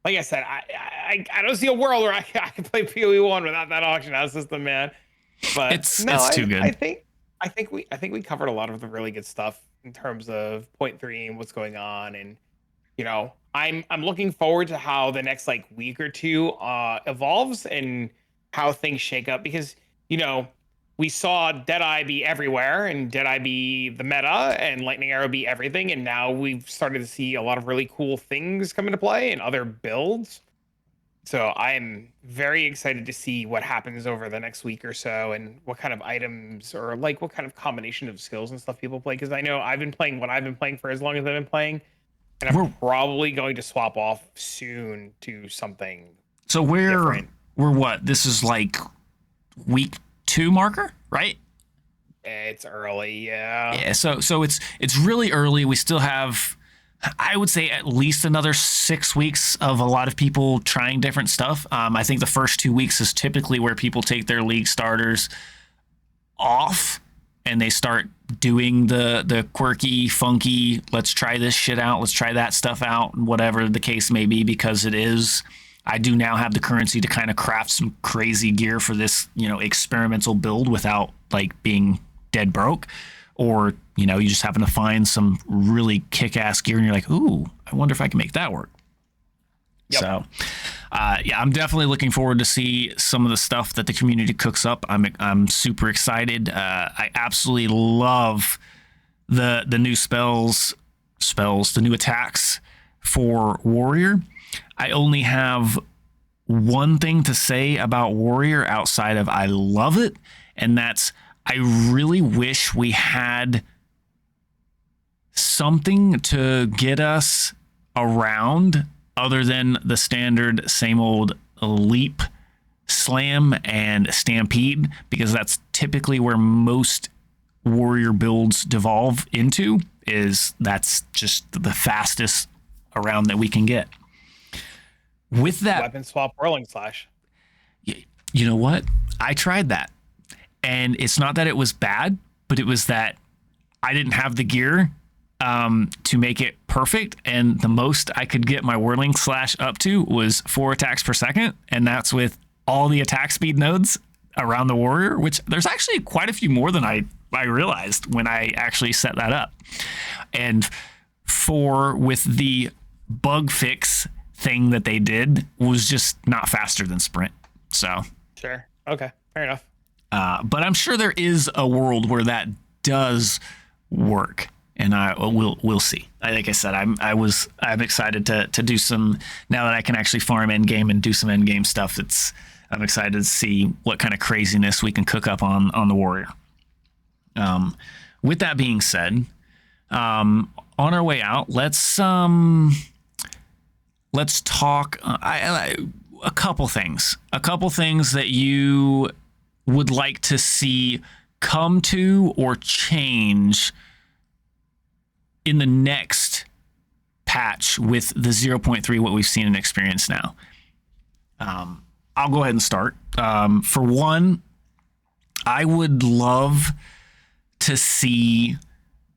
S3: like I said, I don't see a world where I can play PoE 1 without that auction house system, man. But
S2: it's too good.
S3: I think we covered a lot of the really good stuff in terms of 0.3 and what's going on. And I'm looking forward to how the next week or two evolves and how things shake up, because we saw Deadeye be everywhere and Deadeye be the meta and Lightning Arrow be everything, and now we've started to see a lot of really cool things come into play and other builds. So I'm very excited to see what happens over the next week or so, and what kind of items or what kind of combination of skills and stuff people play. Because I know I've been playing what I've been playing for as long as I've been playing, and I'm probably going to swap off soon to something.
S2: So we're what? This is week 2 marker, right?
S3: It's early, yeah.
S2: Yeah. So it's really early. We still have, I would say, at least another 6 weeks of a lot of people trying different stuff. I think the first 2 weeks is typically where people take their league starters off and they start doing the quirky, funky, let's try this shit out, let's try that stuff out, whatever the case may be, because I do now have the currency to kind of craft some crazy gear for this, experimental build without being dead broke. Or, you just happen to find some really kick-ass gear and you're like, ooh, I wonder if I can make that work. Yep. So, I'm definitely looking forward to see some of the stuff that the community cooks up. I'm super excited. I absolutely love the new spells, the new attacks for Warrior. I only have one thing to say about Warrior outside of I love it, and that's I really wish we had something to get us around other than the standard same old leap, slam, and stampede, because that's typically where most Warrior builds devolve into. That's just the fastest around that we can get. With that,
S3: weapon swap whirling slash.
S2: You know what? I tried that. And it's not that it was bad, but it was that I didn't have the gear to make it perfect. And the most I could get my whirling slash up to was 4 attacks per second. And that's with all the attack speed nodes around the Warrior, which there's actually quite a few more than I realized when I actually set that up. And 4 with the bug fix thing that they did was just not faster than sprint. So
S3: sure. Okay. Fair enough.
S2: But I'm sure there is a world where that does work, and we'll see. Like I said, I'm excited to do some, now that I can actually farm end game and do some end game stuff. I'm excited to see what kind of craziness we can cook up on the warrior. With that being said, on our way out, let's talk a couple things that you would like to see come to or change in the next patch with the 0.3, what we've seen and experienced now. I'll go ahead and start. For one, I would love to see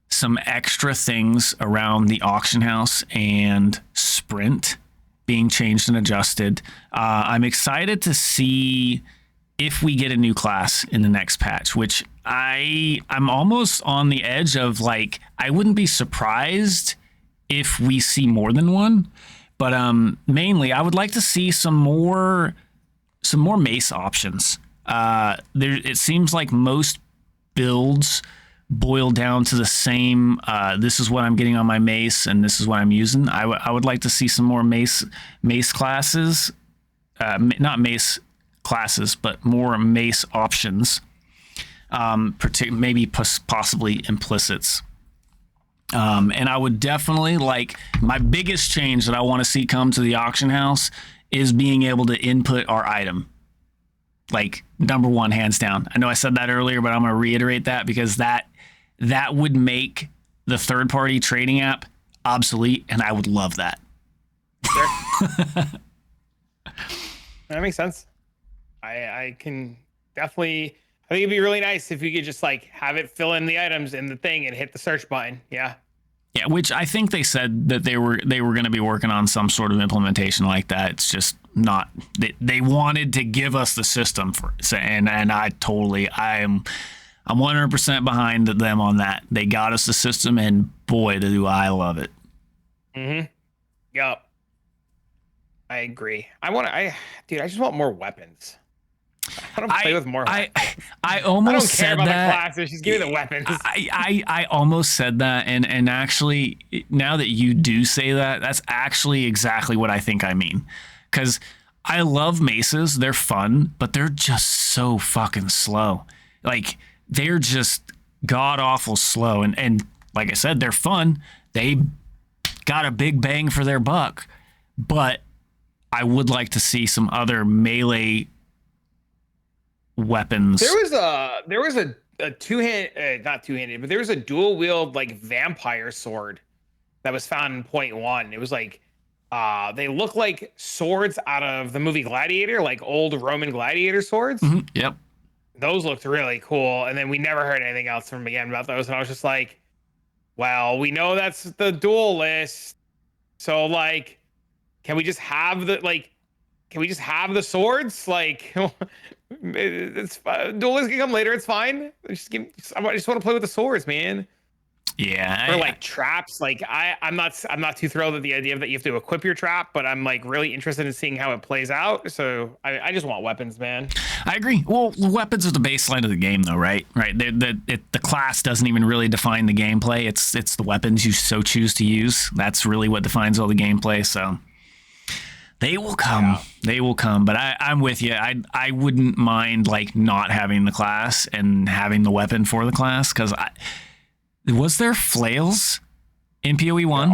S2: some extra things around the auction house and sprint being changed and adjusted. I'm excited to see if we get a new class in the next patch, which I'm almost on the edge of, like, I wouldn't be surprised if we see more than one, but mainly I would like to see some more mace options. It seems like most builds boil down to the same, this is what I'm getting on my mace and this is what I'm using. I would like to see some more mace classes, not mace classes, but more mace options, maybe possibly implicits. And I would definitely like, my biggest change that I want to see come to the auction house is being able to input our item. Like, number one, hands down. I know I said that earlier, but I'm going to reiterate that because that would make the third-party trading app obsolete, and I would love that.
S3: Sure. That makes sense. I can definitely, I think it'd be really nice if you could just like have it fill in the items in the thing and hit the search button. Yeah.
S2: Yeah, which I think they said that they were going to be working on some sort of implementation like that. It's just not, they wanted to give us the system and I'm 100% behind them on that. They got us the system, and boy, do I love it.
S3: Mm-hmm. Yep. I agree. I just want more weapons. I don't play with more weapons.
S2: I almost
S3: I don't care
S2: said
S3: about
S2: that.
S3: the classes. Just give me the weapons.
S2: I almost said that, and actually, now that you do say that, that's actually exactly what I think I mean. Because I love maces. They're fun, but they're just so fucking slow. Like, they're just god-awful slow. And like I said, they're fun. They got a big bang for their buck. But I would like to see some other melee weapons.
S3: There was a two-hand, not two-handed, but there was a dual-wield like vampire sword that was found in 0.1. It was like, they look like swords out of the movie Gladiator, like old Roman gladiator swords.
S2: Mm-hmm. Yep.
S3: Those looked really cool. And then we never heard anything else from him again about those. And I was just like, well, we know that's the duel list. So like, can we just have the swords? Like, it's fine. Duel list can come later. It's fine. I just want to play with the swords, man.
S2: Yeah.
S3: Or like traps. Like I'm not too thrilled at the idea that you have to equip your trap, but I'm like really interested in seeing how it plays out. So I just want weapons, man.
S2: I agree. Well, weapons are the baseline of the game, though, right? Right. The class doesn't even really define the gameplay. It's the weapons you so choose to use. That's really what defines all the gameplay. So they will come. Yeah. They will come. But I'm with you. I wouldn't mind like not having the class and having the weapon for the class, because was there flails in PoE 1?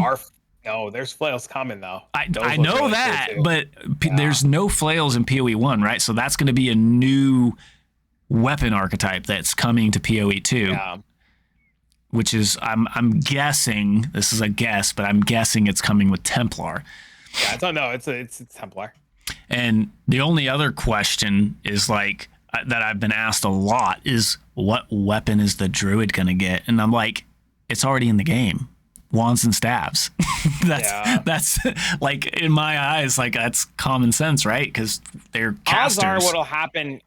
S3: No, there's flails coming though.
S2: I know really that, but there's no flails in PoE 1, right? So that's going to be a new weapon archetype that's coming to PoE 2. Yeah. Which is, I'm guessing, this is a guess, but I'm guessing it's coming with Templar.
S3: Yeah, I don't know. It's Templar.
S2: And the only other question is like, that I've been asked a lot is, what weapon is the druid going to get? And I'm like, it's already in the game. Wands and staves. That's like, in my eyes, like, that's common sense, right? Because they're casters.
S3: Odds are what'll happen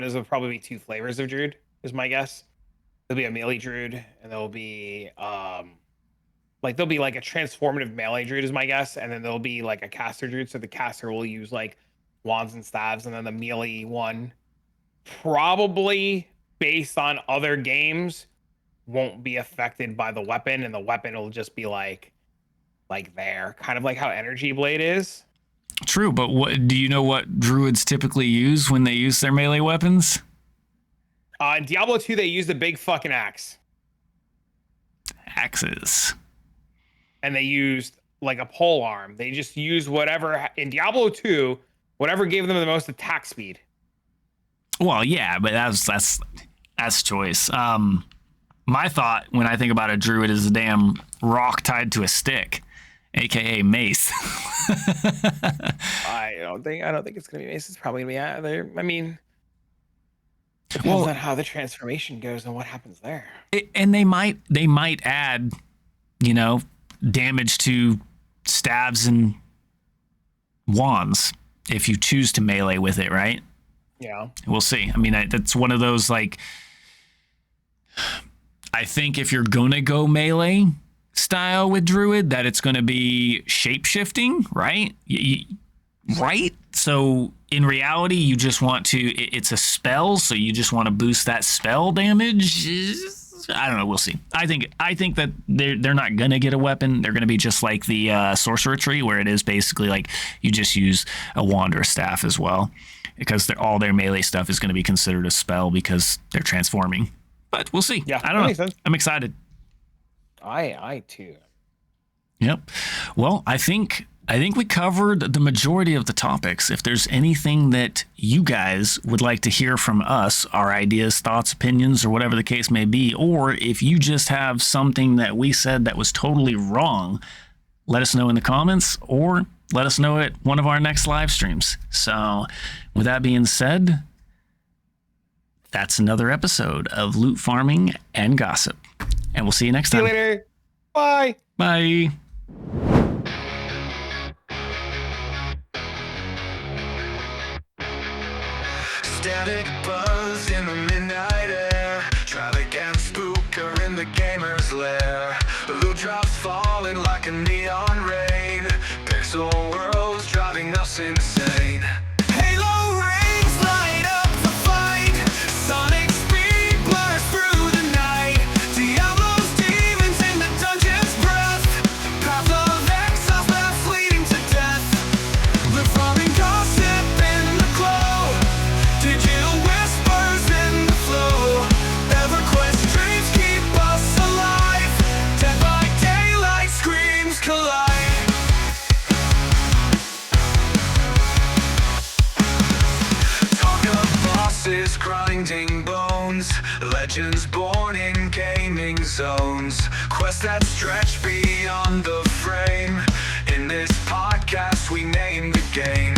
S3: is there'll probably be two flavors of druid, is my guess. There'll be a melee druid, and there'll be like a transformative melee druid, is my guess, and then there'll be like a caster druid. So the caster will use like wands and staves, and then the melee one probably based on other games won't be affected by the weapon, and the weapon will just be like there, kind of like how Energy Blade is.
S2: True, but what do you know what druids typically use when they use their melee weapons?
S3: In Diablo 2, they used a big fucking axe,
S2: Axes.
S3: and they used like a pole arm. They just used whatever in Diablo 2, whatever gave them the most attack speed.
S2: Well, yeah, but that's choice. My thought when I think about a druid is a damn rock tied to a stick, aka mace.
S3: I don't think it's gonna be mace. It's probably gonna be out there. I mean, depends on how the transformation goes and what happens there.
S2: And they might add, damage to staves and wands if you choose to melee with it, right?
S3: Yeah.
S2: We'll see. I mean, that's one of those, like, I think if you're going to go melee style with druid, that it's going to be shape-shifting, right? Right? So in reality, you just want to, it's a spell, so you just want to boost that spell damage. I don't know. We'll see. I think that they're not going to get a weapon. They're going to be just like the sorcerer tree, where it is basically like you just use a wand or a staff as well, because all their melee stuff is going to be considered a spell because they're transforming. But we'll see.
S3: Yeah,
S2: I don't know.
S3: makes sense.
S2: I'm excited.
S3: I too.
S2: Yep. Well, I think we covered the majority of the topics. If there's anything that you guys would like to hear from us, our ideas, thoughts, opinions, or whatever the case may be, or if you just have something that we said that was totally wrong, let us know in the comments or let us know at one of our next live streams. So with that being said, that's another episode of Loot Farming and Gossip. And we'll see you next time.
S3: See you later. Bye.
S2: Bye.
S1: Static buzz in the midnight air. Traffic and spooker in the gamer's lair. Loot drops falling like a neon rain. Pixel worlds driving us insane. Halo rings light up the fight. Sonic speed blurs through the night. Diablo's demons in the dungeon's breath. Path of exiles, paths leading to death. Loot farming gossip in the glow. Digital whispers in the flow. EverQuest dreams keep us alive. Dead by daylight screams collide. Talk of bosses grinding bones. Legends born in gaming zones. Quests that stretch beyond the frame. In this podcast we name the game.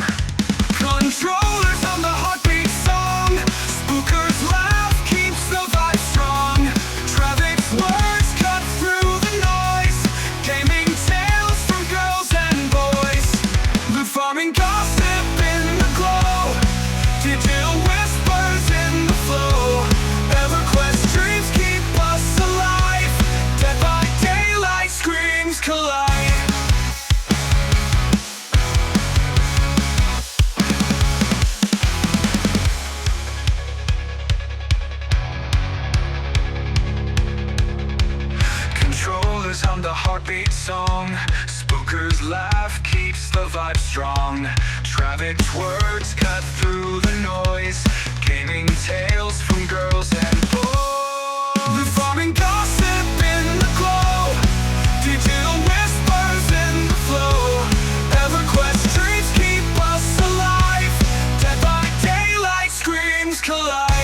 S1: Controllers on the heartbeat song. Spooker's laugh keeps the vibe strong. Traffic's words cut through the noise. Gaming tales from girls and boys. Loot farming gossip in the glow. Digital whispers in the flow. EverQuest dreams keep us alive. Dead by daylight screams collide. Controllers hum the heartbeat song. Spooker's laugh keeps the vibe strong. Traffic's words cut through the noise. Gaming tales from girls and boys. The farming gossip in the glow. Digital whispers in the flow. EverQuest dreams keep us alive. Dead by daylight screams collide.